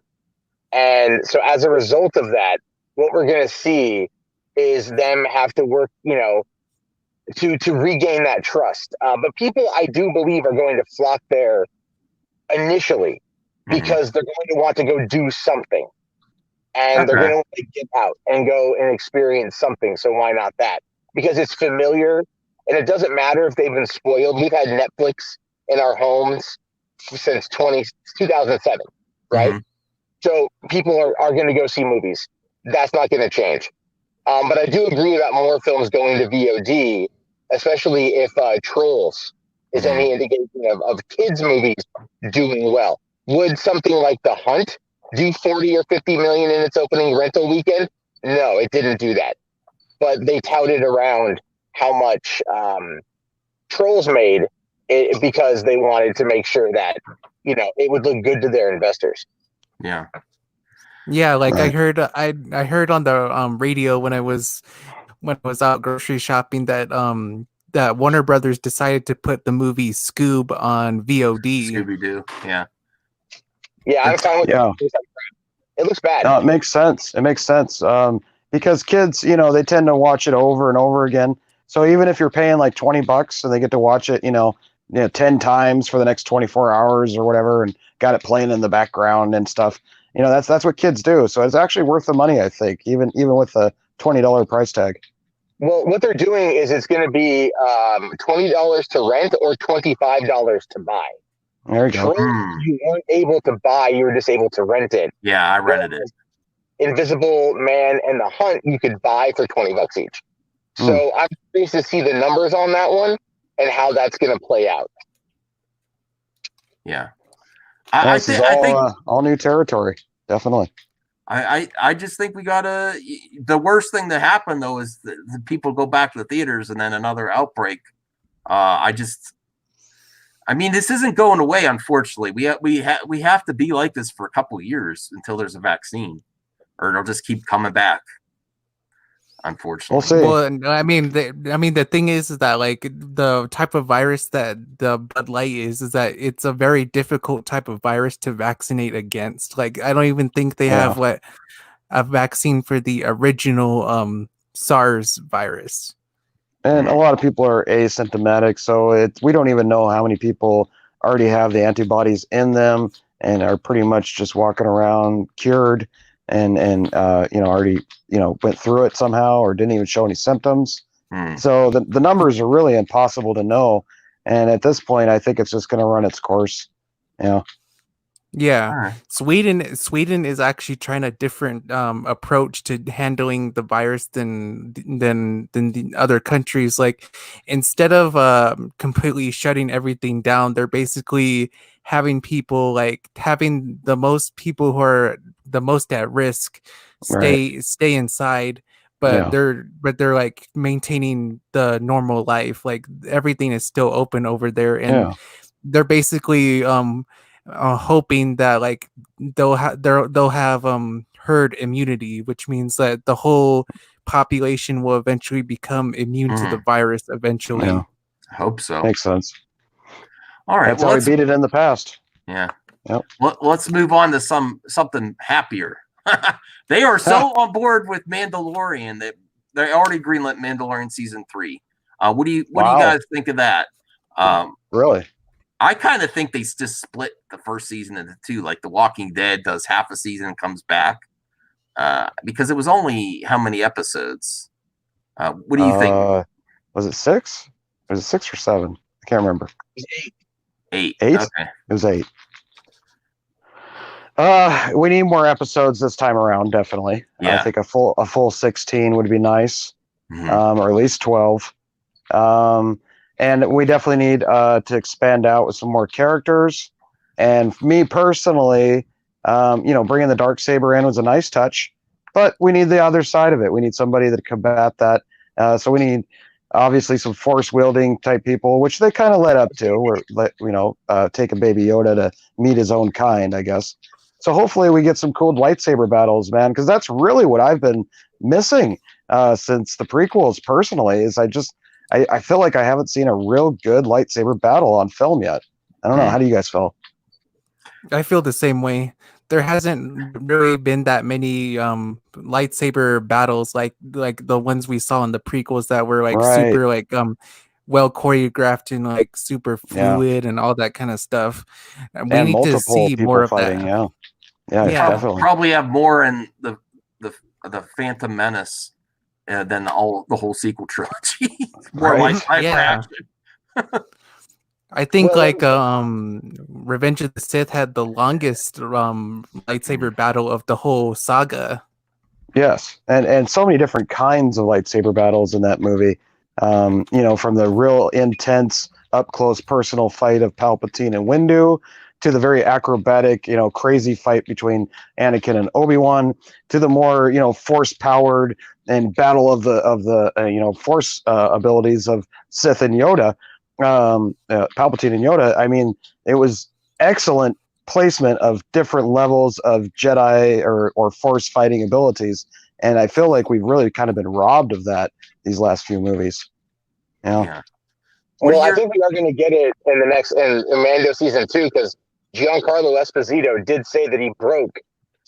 And so as a result of that, what we're going to see is them have to work, to regain that trust. But people, I do believe, are going to flock there initially because they're going to want to go do something. And they're going to want to get out and go and experience something. So why not that? Because it's familiar, and it doesn't matter if they've been spoiled. We've had Netflix in our homes since 2007, right? Mm-hmm. So people are going to go see movies. That's not going to change. But I do agree about more films going to VOD, especially if Trolls is any indication of kids' movies doing well. Would something like The Hunt do 40 or 50 million in its opening rental weekend? No, it didn't do that. But they touted around how much Trolls made because they wanted to make sure that, it would look good to their investors. Yeah. Yeah, like I heard on the radio when I was out grocery shopping that that Warner Brothers decided to put the movie Scoob on VOD. Scooby-Doo, yeah. Yeah, I'm fine with it. It looks bad. No, it makes sense. Because kids, they tend to watch it over and over again. So even if you're paying like $20 and they get to watch it, 10 times for the next 24 hours or whatever, and got it playing in the background and stuff, that's what kids do. So it's actually worth the money, I think, even with the $20 price tag. Well, what they're doing is it's going to be $20 to rent or $25 to buy. There you go. You weren't able to buy; you were just able to rent it. Yeah, I rented it. Invisible Man and The Hunt, you could buy for $20 each. So I'm curious to see the numbers on that one and how that's going to play out. Yeah, I think all new territory, definitely. I just think we gotta. The worst thing to happen though is the people go back to the theaters and then another outbreak. I mean, this isn't going away. Unfortunately, we have to be like this for a couple of years until there's a vaccine, or it'll just keep coming back. Unfortunately, we'll see. Well, I mean, the thing is that like the type of virus that the Bud Light is that it's a very difficult type of virus to vaccinate against. Like, I don't even think they have a vaccine for the original SARS virus. And a lot of people are asymptomatic, so we don't even know how many people already have the antibodies in them and are pretty much just walking around cured and already went through it somehow or didn't even show any symptoms. So the numbers are really impossible to know. And at this point, I think it's just going to run its course. Yeah, Alright. Sweden is actually trying a different approach to handling the virus than the other countries. Like instead of completely shutting everything down, they're basically having people like having the most people who are the most at risk Right. stay inside. Yeah. But they're like maintaining the normal life. Like everything is still open over there, and Yeah. they're basically hoping that like they'll have herd immunity, which means that the whole population will eventually become immune to the virus eventually. Yeah. I hope so. Makes sense. All right. That's Well, how we let's beat it in the past. yeah. Yep. Let's move on to something happier. They are so on board with Mandalorian that they already greenlit Mandalorian season 3. What do you guys think of that? Really? I kind of think they just split the first season into two, like The Walking Dead does half a season and comes back. Because it was only how many episodes? What do you think? Was it 6? Was it 6 or 7? I can't remember. 8. 8? Okay. It was 8. We need more episodes this time around, definitely. Yeah. I think a full 16 would be nice, or at least 12. And we definitely need to expand out with some more characters. And me personally, bringing the Darksaber in was a nice touch, but we need the other side of it. We need somebody that can combat that. So we need obviously some force wielding type people, which they kind of led up to, or take a Baby Yoda to meet his own kind, I guess. So hopefully we get some cool lightsaber battles, man, because that's really what I've been missing since the prequels. Personally, is I feel like I haven't seen a real good lightsaber battle on film yet. I don't know. How do you guys feel? I feel the same way. There hasn't really been that many lightsaber battles like the ones we saw in the prequels that were like super like well choreographed and like super fluid and all that kind of stuff. And we need to see more of fighting, that. Yeah, definitely. Probably have more in the Phantom Menace than the whole sequel trilogy. More like action. I think Revenge of the Sith had the longest lightsaber battle of the whole saga. Yes, and so many different kinds of lightsaber battles in that movie. From the real intense, up close, personal fight of Palpatine and Windu, to the very acrobatic, crazy fight between Anakin and Obi-Wan, to the more force powered and battle of the force abilities of Sith and Yoda. Palpatine and Yoda. I mean, it was excellent placement of different levels of Jedi or force fighting abilities, and I feel like we've really kind of been robbed of that these last few movies. Yeah. Well, I think we are going to get it in the next in Mando season 2, because Giancarlo Esposito did say that he broke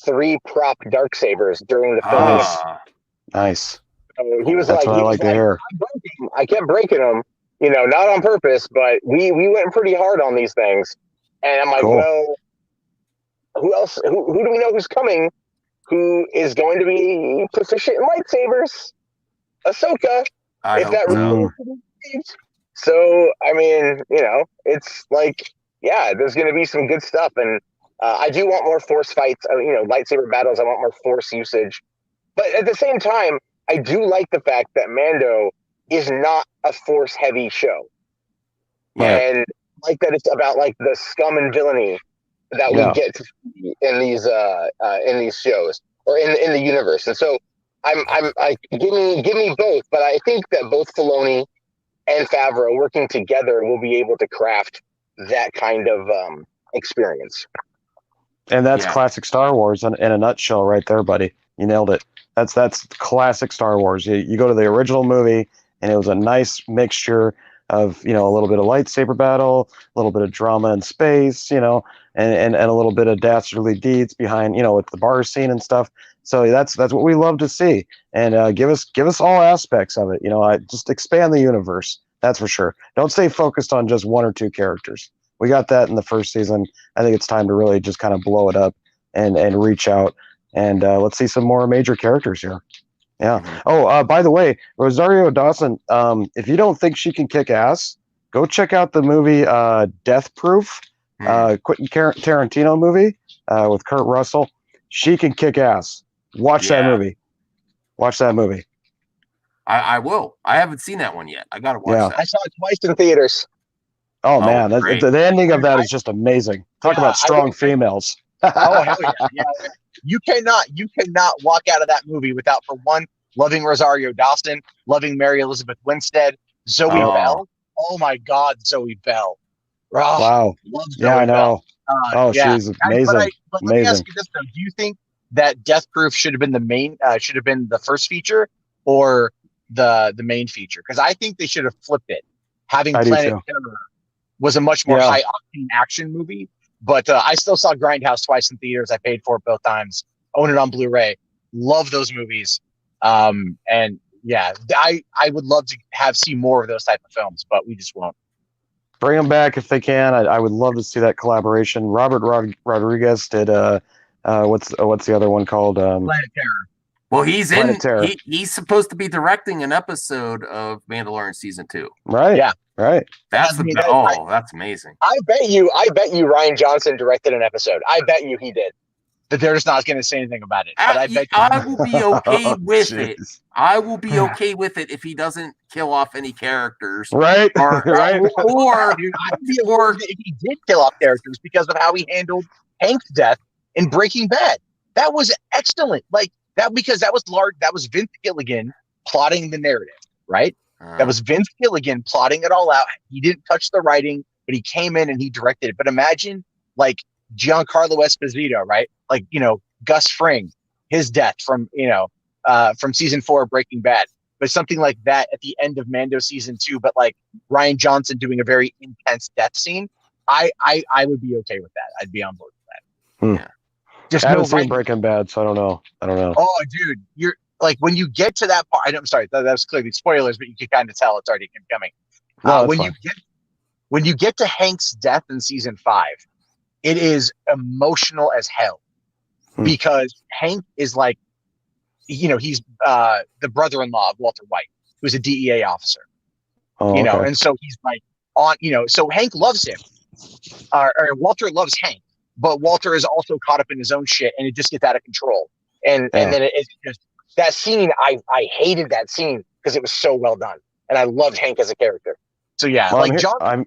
3 prop Darksabers during the filming. Nice. So he was That's what I like to hear. I kept breaking them. Not on purpose, but we went pretty hard on these things. And I'm like, well, who else? Who do we know who's coming? Who is going to be proficient in lightsabers? Ahsoka. So, I mean, it's like, there's going to be some good stuff. And I do want more force fights, lightsaber battles. I want more force usage. But at the same time, I do like the fact that Mando is not a force-heavy show, and like that it's about like the scum and villainy that we get to see in these shows or in the universe. And so I give me both, but I think that both Filoni and Favreau working together will be able to craft that kind of experience. And that's classic Star Wars in a nutshell, right there, buddy. You nailed it. That's classic Star Wars. You go to the original movie, and it was a nice mixture of, a little bit of lightsaber battle, a little bit of drama in space, and a little bit of dastardly deeds behind, with the bar scene and stuff. So that's what we love to see. And give us all aspects of it. Just expand the universe. That's for sure. Don't stay focused on just 1 or 2 characters. We got that in the first season. I think it's time to really just kind of blow it up and reach out. And let's see some more major characters here. Yeah. Oh, by the way, Rosario Dawson, if you don't think she can kick ass, go check out the movie Death Proof. Quentin Tarantino movie with Kurt Russell. She can kick ass. Watch that movie. Watch that movie. I will. I haven't seen that one yet. I gotta watch that. I saw it twice in theaters. Oh man, great. the ending of that is just amazing. Talk about strong females. Oh hell yeah. You cannot walk out of that movie without, for one, loving Rosario Dawson, loving Mary Elizabeth Winstead, Zoe Bell. Oh my God, Zoe Bell. Oh, wow. Zoe I know. Bell. She's amazing. But let me ask you this though: do you think that Death Proof should have been the main? Should have been the first feature or the main feature? Because I think they should have flipped it. Having Planet Terror was a much more high octane action movie. But I still saw Grindhouse twice in theaters. I paid for it both times. Own it on Blu-ray. Love those movies. And yeah, I would love to see more of those type of films, but we just won't. Bring them back if they can. I would love to see that collaboration. Robert Rodriguez did what's the other one called? Planet Terror. Well, he's supposed to be directing an episode of Mandalorian season 2. Right. Yeah. Right. That's amazing. I bet you Ryan Johnson directed an episode. I bet you he did. That they're just not going to say anything about it. But I bet I will be okay with it. I will be okay with it if he doesn't kill off any characters. Right. Or I'd be okay if he did kill off characters because of how he handled Hank's death in Breaking Bad. That was excellent. Like that, because that was Vince Gilligan plotting the narrative, right? That was Vince Gilligan plotting it all out. He didn't touch the writing, but he came in and he directed it. But imagine like Giancarlo Esposito, right? Like, Gus Fring, his death from season 4 of Breaking Bad. But something like that at the end of Mando season 2, but like Ryan Johnson doing a very intense death scene. I would be okay with that. I'd be on board with that. Yeah. Just I haven't seen Breaking Bad, so I don't know. Oh, dude, you're like, when you get to that part, I'm sorry, that was clearly spoilers, but you can kind of tell it's already coming. When you get to Hank's death in season 5, it is emotional as hell because Hank is like, he's the brother-in-law of Walter White, who's a DEA officer. And so he's like so Hank loves him, or Walter loves Hank, but Walter is also caught up in his own shit, and it just gets out of control. And then it's just that scene. I hated that scene because it was so well done, and I loved Hank as a character. So yeah, I'm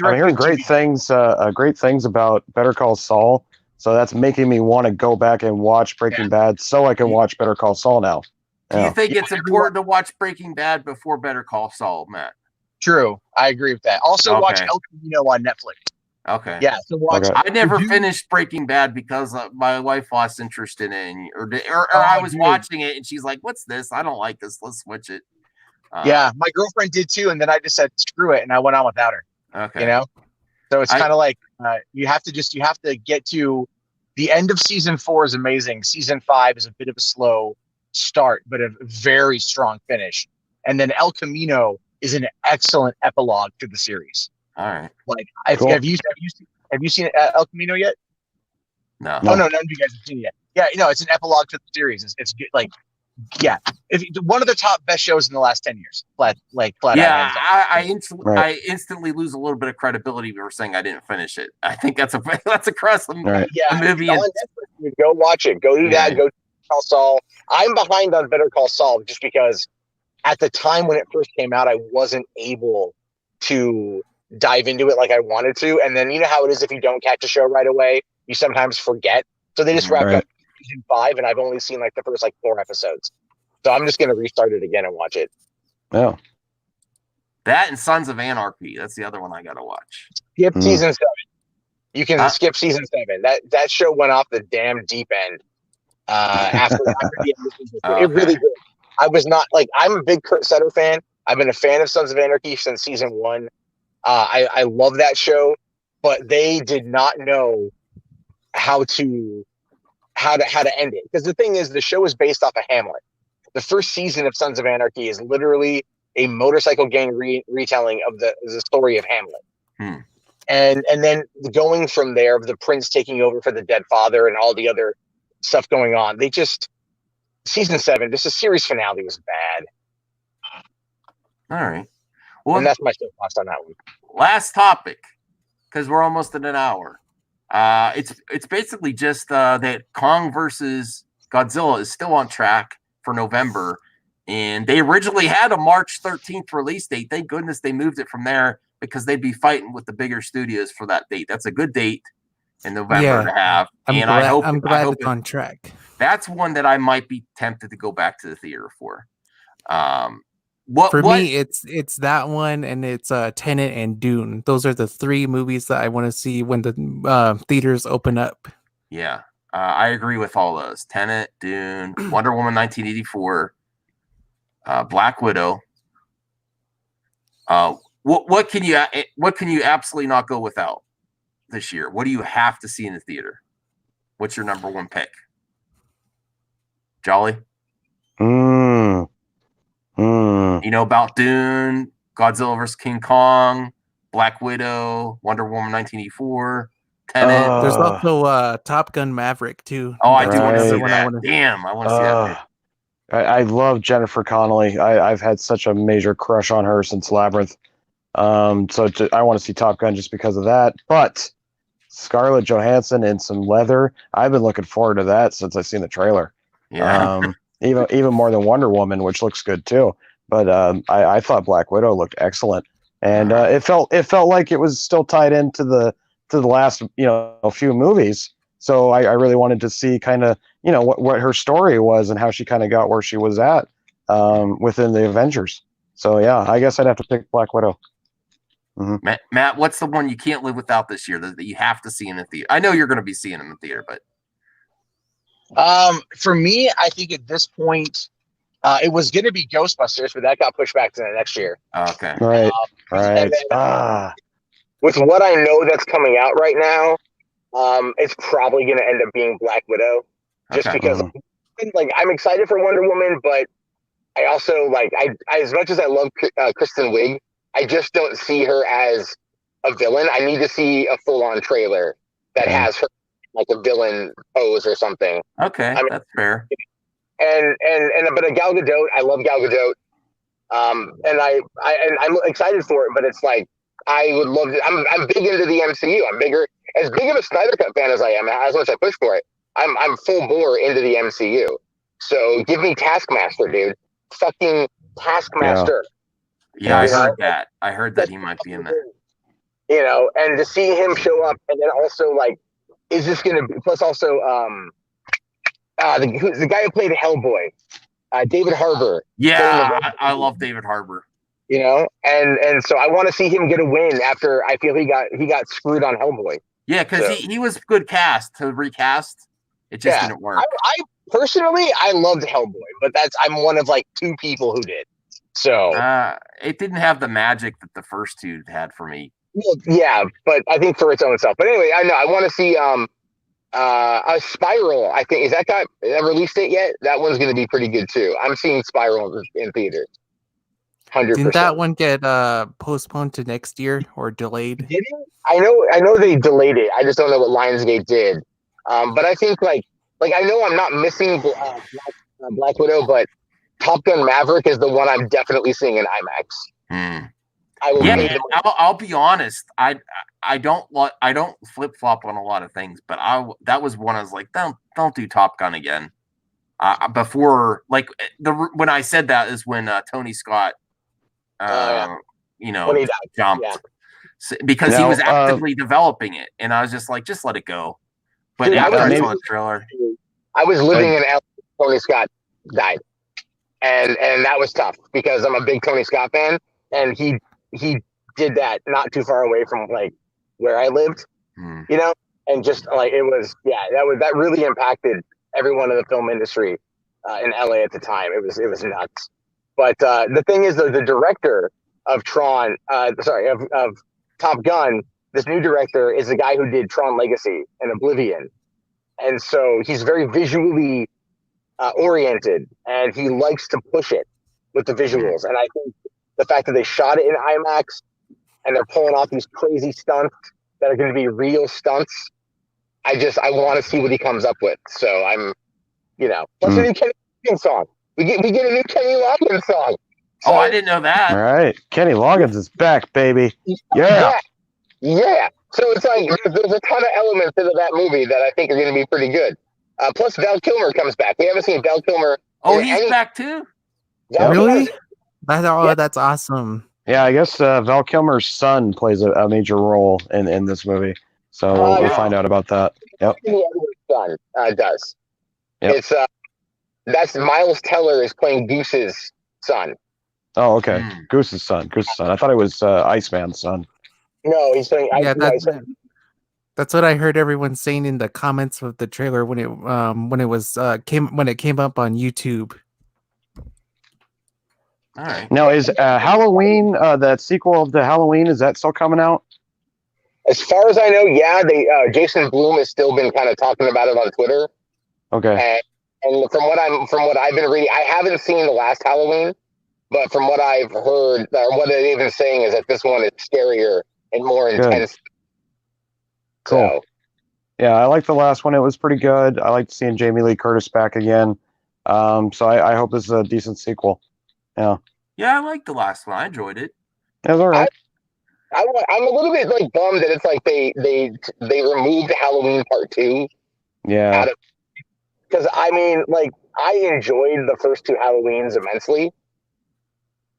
hearing great things about Better Call Saul. So that's making me want to go back and watch Breaking Bad so I can watch Better Call Saul now. Do you think it's important to watch Breaking Bad before Better Call Saul, Matt? True, I agree with that. Also, watch El Camino on Netflix. Okay. Yeah. So watch. I never finished Breaking Bad because my wife lost interest in it, or I was watching it and she's like, "What's this? I don't like this. Let's switch it." Yeah, my girlfriend did too, and then I just said, "Screw it," and I went on without her. Okay. So it's kind of like you have to get to the end of season 4 is amazing. Season 5 is a bit of a slow start, but a very strong finish. And then El Camino is an excellent epilogue to the series. All right. Like, have you seen El Camino yet? No. Oh no, none of you guys have seen it yet. Yeah, it's an epilogue to the series. It's good, like, yeah, one of the top best shows in the last 10 years. Flat yeah, out. I instantly lose a little bit of credibility for saying I didn't finish it. I think that's across the movie. Go watch it. Go do that. Go Call Saul. I'm behind on Better Call Saul just because at the time when it first came out, I wasn't able to dive into it like I wanted to. And then you know how it is if you don't catch a show right away, you sometimes forget. So they just wrapped up season 5, and I've only seen like the first 4 episodes. So I'm just gonna restart it again and watch it. Yeah. That and Sons of Anarchy. That's the other one I gotta watch. Skip season 7. You can skip season 7. That show went off the damn deep end. After the end of season 7. It really did. I was not I'm a big Kurt Sutter fan. I've been a fan of Sons of Anarchy since season 1. I love that show, but they did not know how to end it, because the thing is, the show is based off of Hamlet. The first season of Sons of Anarchy is literally a motorcycle gang retelling of the story of Hamlet. And then going from there, of the prince taking over for the dead father and all the other stuff going on, season 7, just the series finale was bad. All right. Well, and that's my soapbox on that one. Last topic, because we're almost at an hour. It's basically just that Kong versus Godzilla is still on track for November, and they originally had a March 13th release date. Thank goodness they moved it from there because they'd be fighting with the bigger studios for that date. That's a good date in November to have. I'm and glad, I hope I'm glad it's it, on track. that's one that I might be tempted to go back to the theater for. Me, it's that one, and it's Tenet and Dune. Those are the three movies that I want to see when the theaters open up. Yeah, I agree with all those. Tenet, Dune, Wonder Woman 1984, Black Widow. What can you absolutely not go without this year? What do you have to see in the theater? What's your number one pick? Jolly? You know about Dune, Godzilla vs. King Kong, Black Widow, Wonder Woman 1984, Tenet. There's also Top Gun Maverick too. Oh, I do want to Right. see that. Damn, I want to see that. I love Jennifer Connelly. I've had such a major crush on her since Labyrinth. I want to see Top Gun just because of that. But Scarlett Johansson in some leather, I've been looking forward to that since I've seen the trailer. Yeah. Even more than Wonder Woman, which looks good too. But I thought Black Widow looked excellent, and it felt like it was still tied into the last few movies. So I really wanted to see kind of what her story was and how she kind of got where she was at within the Avengers. So yeah, I guess I'd have to pick Black Widow. Mm-hmm. Matt, what's the one you can't live without this year that you have to see in the theater? I know you're going to be seeing in the theater, but for me, I think at this point, it was going to be Ghostbusters, but that got pushed back to the next year. Okay. Right. And then, with what I know that's coming out right now, it's probably going to end up being Black Widow, just because I'm excited for Wonder Woman, but I also I as much as I love Kristen Wiig, I just don't see her as a villain. I need to see a full-on trailer that has her like a villain pose or something. Okay, that's fair. But a Gal Gadot, I love Gal Gadot, and I'm excited for it. But it's like I would love to. I'm big into the MCU. I'm as big of a Snyder Cut fan as I am. As much as I push for it, I'm full bore into the MCU. So give me Taskmaster, dude. Fucking Taskmaster. Yeah, I heard that he might be in that. And to see him show up, and then also is this going to be? Plus also the guy who played Hellboy, David Harbour. Yeah, I love David Harbour. And so I want to see him get a win after I feel he got screwed on Hellboy. Yeah, because he was good cast to recast. It just didn't work. I personally, I loved Hellboy, but I'm one of two people who did. So it didn't have the magic that the first two had for me. Well, yeah, but I think for its own self. But anyway, I know I want to see a Spiral. I think is that got a release date yet? That one's going to be pretty good too. I'm seeing Spiral in theaters. 100%. Didn't that one get postponed to next year or delayed? Did it? I know they delayed it. I just don't know what Lionsgate did. But I think I know I'm not missing Black Widow, but Top Gun Maverick is the one I'm definitely seeing in IMAX. I'll be honest. I don't flip flop on a lot of things, but that was one I was like, don't do Top Gun again. Before when I said that is when Tony Scott, when he jumped because he was actively developing it, and I was just like, just let it go. But after I saw the trailer, I was living in LA. Tony Scott died, and that was tough because I'm a big Tony Scott fan, and he did that not too far away from where I lived, and just it was that really impacted everyone in the film industry in LA at the time. It was nuts. But the thing is, the director of of Top Gun, this new director is the guy who did Tron Legacy and Oblivion, and so he's very visually oriented, and he likes to push it with the visuals. And I think the fact that they shot it in IMAX and they're pulling off these crazy stunts that are going to be real stunts, I want to see what he comes up with. So I'm, plus a new Kenny Loggins song. We get a new Kenny Loggins song. So, I didn't know that. All right, Kenny Loggins is back, baby. Yeah. Yeah. So it's like there's a ton of elements into that movie that I think are going to be pretty good. Plus, Val Kilmer comes back. We haven't seen Val Kilmer. Oh, he's back too. Really? Yeah. That's awesome. Yeah, I guess Val Kilmer's son plays a major role in this movie, so we'll find out about that. Yep. The other son does. Yep. It's that's Miles Teller is playing Goose's son. Oh, okay. Goose's son. I thought it was Iceman's son. No, he's playing. Yeah, that's what I heard everyone saying in the comments of the trailer when it came up on YouTube. All right. Now, is Halloween that sequel to Halloween? Is that still coming out? As far as I know, yeah. Jason Blum has still been kind of talking about it on Twitter. Okay. And from what I've been reading, I haven't seen the last Halloween, but from what I've heard, or what they're even saying is that this one is scarier and more intense. Cool. So, yeah, I liked the last one. It was pretty good. I liked seeing Jamie Lee Curtis back again. So I hope this is a decent sequel. Yeah. Yeah, I liked the last one. I enjoyed it. It was all right. I'm a little bit like bummed that it's like they removed Halloween Part 2. Yeah. Because I mean, like, I enjoyed the first two Halloweens immensely.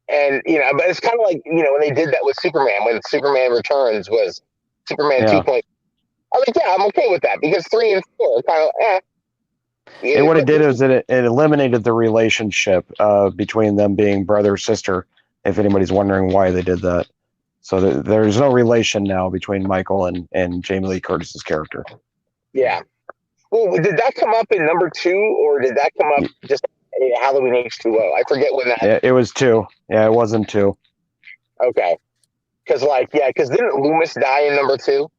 And, but it's kind of like, when they did that with Superman, when Superman Returns was Superman 2.0. I was like, yeah, I'm okay with that because 3 and 4 are kind of And what it did is it eliminated the relationship between them being brother sister. If anybody's wondering why they did that, so there's no relation now between Michael and Jamie Lee Curtis's character. Yeah. Well, did that come up in number 2, or did that come up just in Halloween H2O? I forget when that. Yeah, it was 2. Yeah, it wasn't 2. Okay. Because didn't Loomis die in number 2?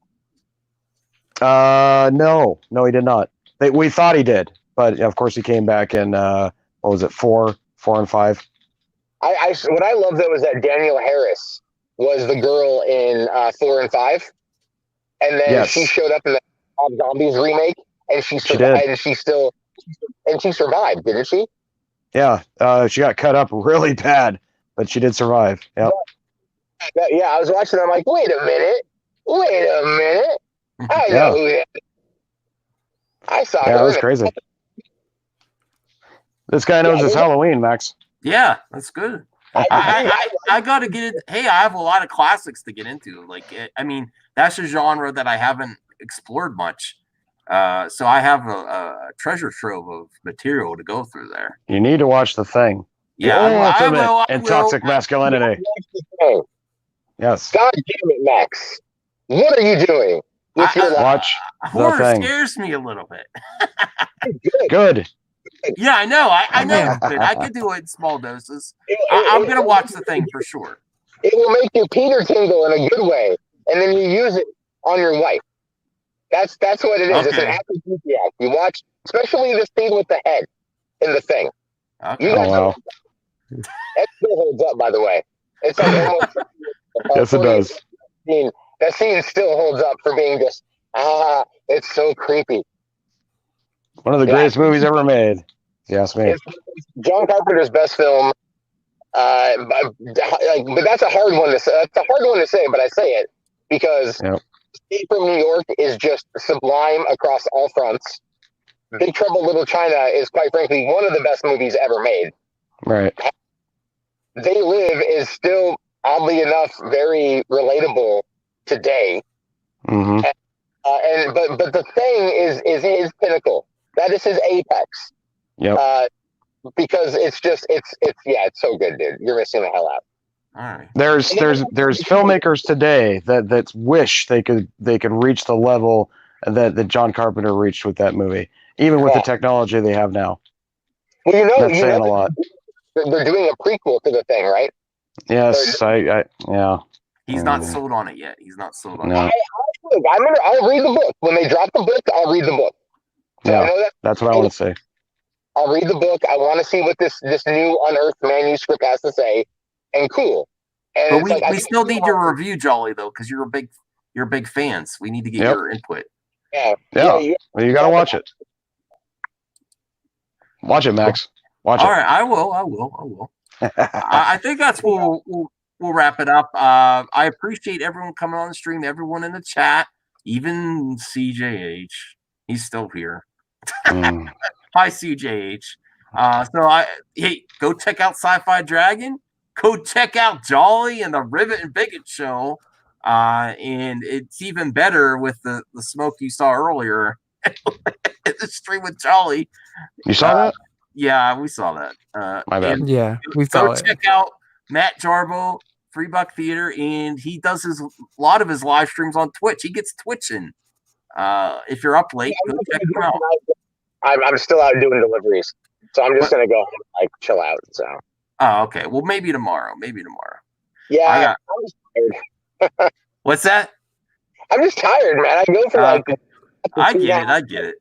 No, he did not. We thought he did, but of course he came back in what was it, 4 and 5. What I love though is that Danielle Harris was the girl in 4 and 5, and then she showed up in the Zombies remake, and she survived, and she survived, didn't she? Yeah, she got cut up really bad, but she did survive. Yeah. Yeah, I was watching. I'm like, wait a minute. I know who that is. I saw her. Yeah, that was crazy. This guy knows it's Halloween, Max. Yeah, that's good. I got to get it. Hey, I have a lot of classics to get into. Like, I mean, that's a genre that I haven't explored much. So I have a treasure trove of material to go through there. You need to watch The Thing. Yeah, I will. And toxic masculinity. Yes. God damn it, Max. What are you doing? Watch horror The Thing. Scares me a little bit. Good. Yeah, I know. I know. I could do it in small doses. I'm going to watch The Thing for sure. It will make you Peter tingle in a good way, and then you use it on your wife. That's what it is. Okay. It's an aphrodisiac. You watch, especially the scene with the head in The Thing. Okay. That still holds up, by the way. It's like almost. Yes, it does. That scene still holds up for being just it's so creepy. One of the greatest movies ever made. Yes, me. It's John Carpenter's best film. But that's a hard one to say. That's a hard one to say, but I say it because Escape from New York is just sublime across all fronts. Big Trouble in Little China is, quite frankly, one of the best movies ever made. Right. They Live is still, oddly enough, very relatable today. Mm-hmm. But The Thing is his pinnacle. That is his apex. Yep. Because it's so good, dude. You're missing the hell out. All right. There's filmmakers today that wish they could reach the level that John Carpenter reached with that movie, even with the technology they have now. Well, that's saying a lot. They're doing a prequel to The Thing, right? Yes, yeah. He's not sold on it yet. He's not sold on it. I'll read the book. When they drop the book, I'll read the book. So yeah, that's what I want to say. I'll read the book. I want to see what this new unearthed manuscript has to say. And cool. And but we still need your review, Jolly, though, because you're a big fan. So we need to get your input. Yeah. Well, you got to watch it. Watch it, Max. Watch it. All right, I will. I think that's what we'll wrap it up. I appreciate everyone coming on the stream, everyone in the chat. even CJH. He's still here. Mm. Hi, CJH. Hey, go check out Sci-Fi Dragon. Go check out Jolly and the Rivet and Bigot show. And it's even better with the smoke you saw earlier in the stream with Jolly. You saw that? Yeah, we saw that. My bad. Yeah, we saw Go it. check out Matt Jarbo, Free Buck Theater, and he does a lot of his live streams on Twitch. He gets twitching. If you're up late, go check him out. I'm still out doing deliveries, so I'm just gonna go home and, like, chill out. So. Oh, okay. Well, maybe tomorrow. Yeah, I'm just tired. What's that? I'm just tired, man. I go for like. I get it.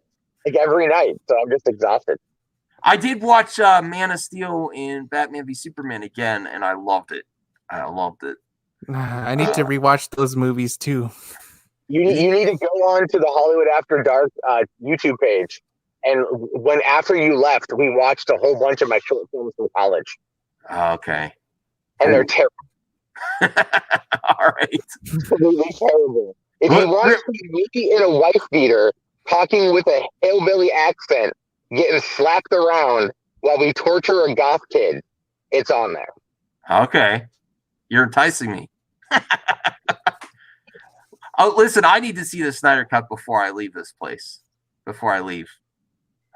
Like every night, so I'm just exhausted. I did watch Man of Steel and Batman v Superman again, and I loved it. I need to rewatch those movies too. You need to go on to the Hollywood After Dark YouTube page, and after you left, we watched a whole bunch of my short films from college. Okay. And they're terrible. All right. Absolutely terrible. If you want me in a wife beater talking with a hillbilly accent, getting slapped around while we torture a goth kid, it's on there. Okay. You're enticing me. Oh, listen, I need to see the Snyder Cut before I leave this place. Before I leave.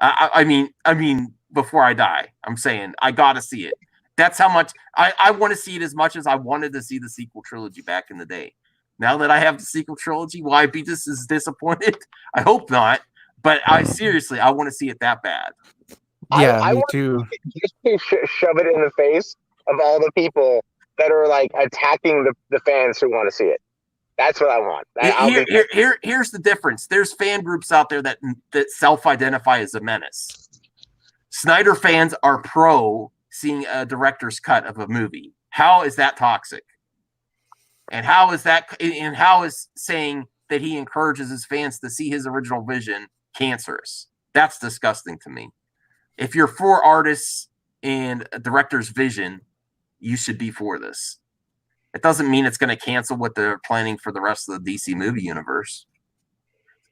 I mean, before I die. I'm saying I gotta see it. That's how much I want to see it as much as I wanted to see the sequel trilogy back in the day. Now that I have the sequel trilogy, will I be just as disappointed? I hope not. But I want to see it that bad. Yeah, I me too. Just to shove it in the face of all the people that are like attacking the fans who want to see it. That's what I want. Here's the difference. There's fan groups out there that self-identify as a menace. Snyder fans are pro seeing a director's cut of a movie. How is that toxic? And how is saying that he encourages his fans to see his original vision cancerous? That's disgusting to me. If you're for artists and a director's vision, you should be for this. It doesn't mean it's going to cancel what they're planning for the rest of the DC movie universe.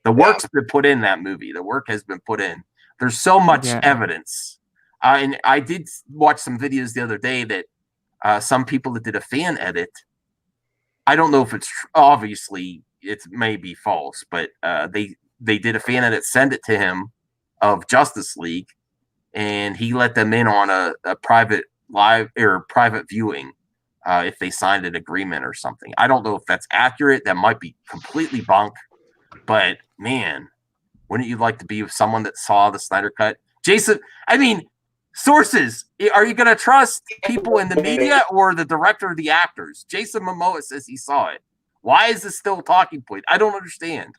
The work's been put in that movie. The work has been put in. There's so much evidence. And I did watch some videos the other day that some people that did a fan edit, I don't know if it's obviously it may be false, but they did a fan edit, send it to him of Justice League, and he let them in on a private live or private viewing if they signed an agreement or something. I don't know if that's accurate. That might be completely bunk, but man, wouldn't you like to be with someone that saw the Snyder Cut? Jason, I mean, sources. Are you going to trust people in the media or the director or the actors? Jason Momoa says he saw it. Why is this still a talking point? I don't understand.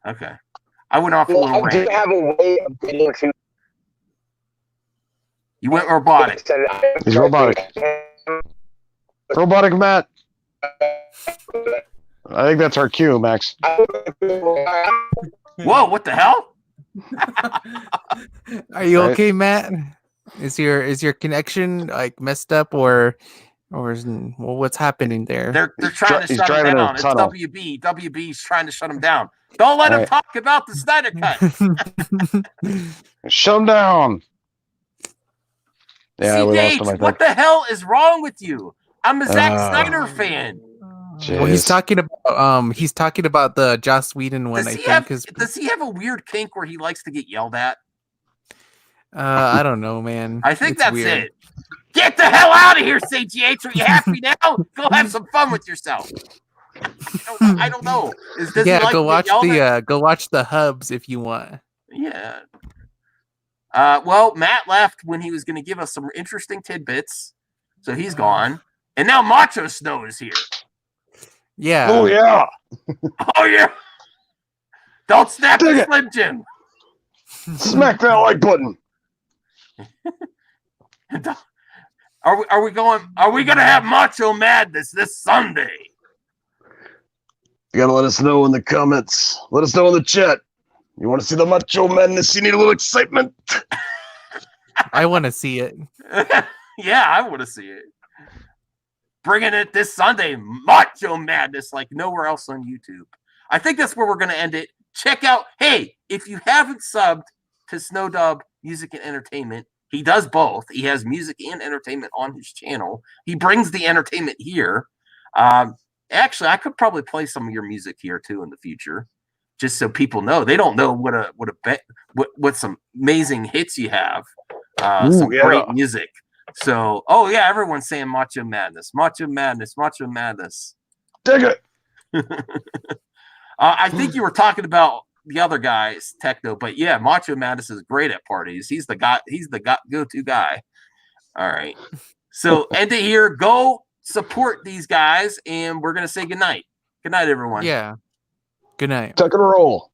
Okay. I went off a little rant. I do have a way of getting to. You went robotic. He's robotic. Robotic Matt. I think that's our cue, Max. Whoa, what the hell? Are you okay, Matt? Is your connection like messed up or what's happening there? They're trying to shut him down. It's WB. WB's trying to shut him down. Don't let him talk about the Snyder Cut. Shut him down. Yeah, CH, what the hell is wrong with you? I'm a Zack Snyder fan. Well, he's talking about the Joss Whedon one. Does he have a weird kink where he likes to get yelled at? I don't know, man. I think that's weird. It. Get the hell out of here, CGH. Are you happy now? Go have some fun with yourself. I don't know. Go watch the Hubs if you want. Yeah. Well, Matt left when he was going to give us some interesting tidbits, so he's gone. And now Macho Snow is here. Yeah. Oh yeah. Oh yeah. Don't snap the Slim Jim. Smack that like button. Are we gonna have Macho Madness this Sunday? You gotta let us know in the comments. Let us know in the chat. You want to see the Macho Madness? You need a little excitement. I want to see it. Yeah, I want to see it. bringing it this Sunday. Macho Madness like nowhere else on YouTube. I think that's where we're going to end it. Check out, hey, if you haven't subbed to Snowdub Music and Entertainment, he does both. He has music and entertainment on his channel. He brings the entertainment here. Actually, I could probably play some of your music here too in the future, just so people know. They don't know what some amazing hits you have. Some great music. So, oh yeah, everyone's saying Macho Madness, Macho Madness, Macho Madness. Dig it. I think you were talking about the other guys, Techno, but yeah, Macho Madness is great at parties. He's the guy. He's the go-to guy. All right. So end it here. Go support these guys, and we're gonna say goodnight. Good night, everyone. Yeah. Good night. Tuck and roll.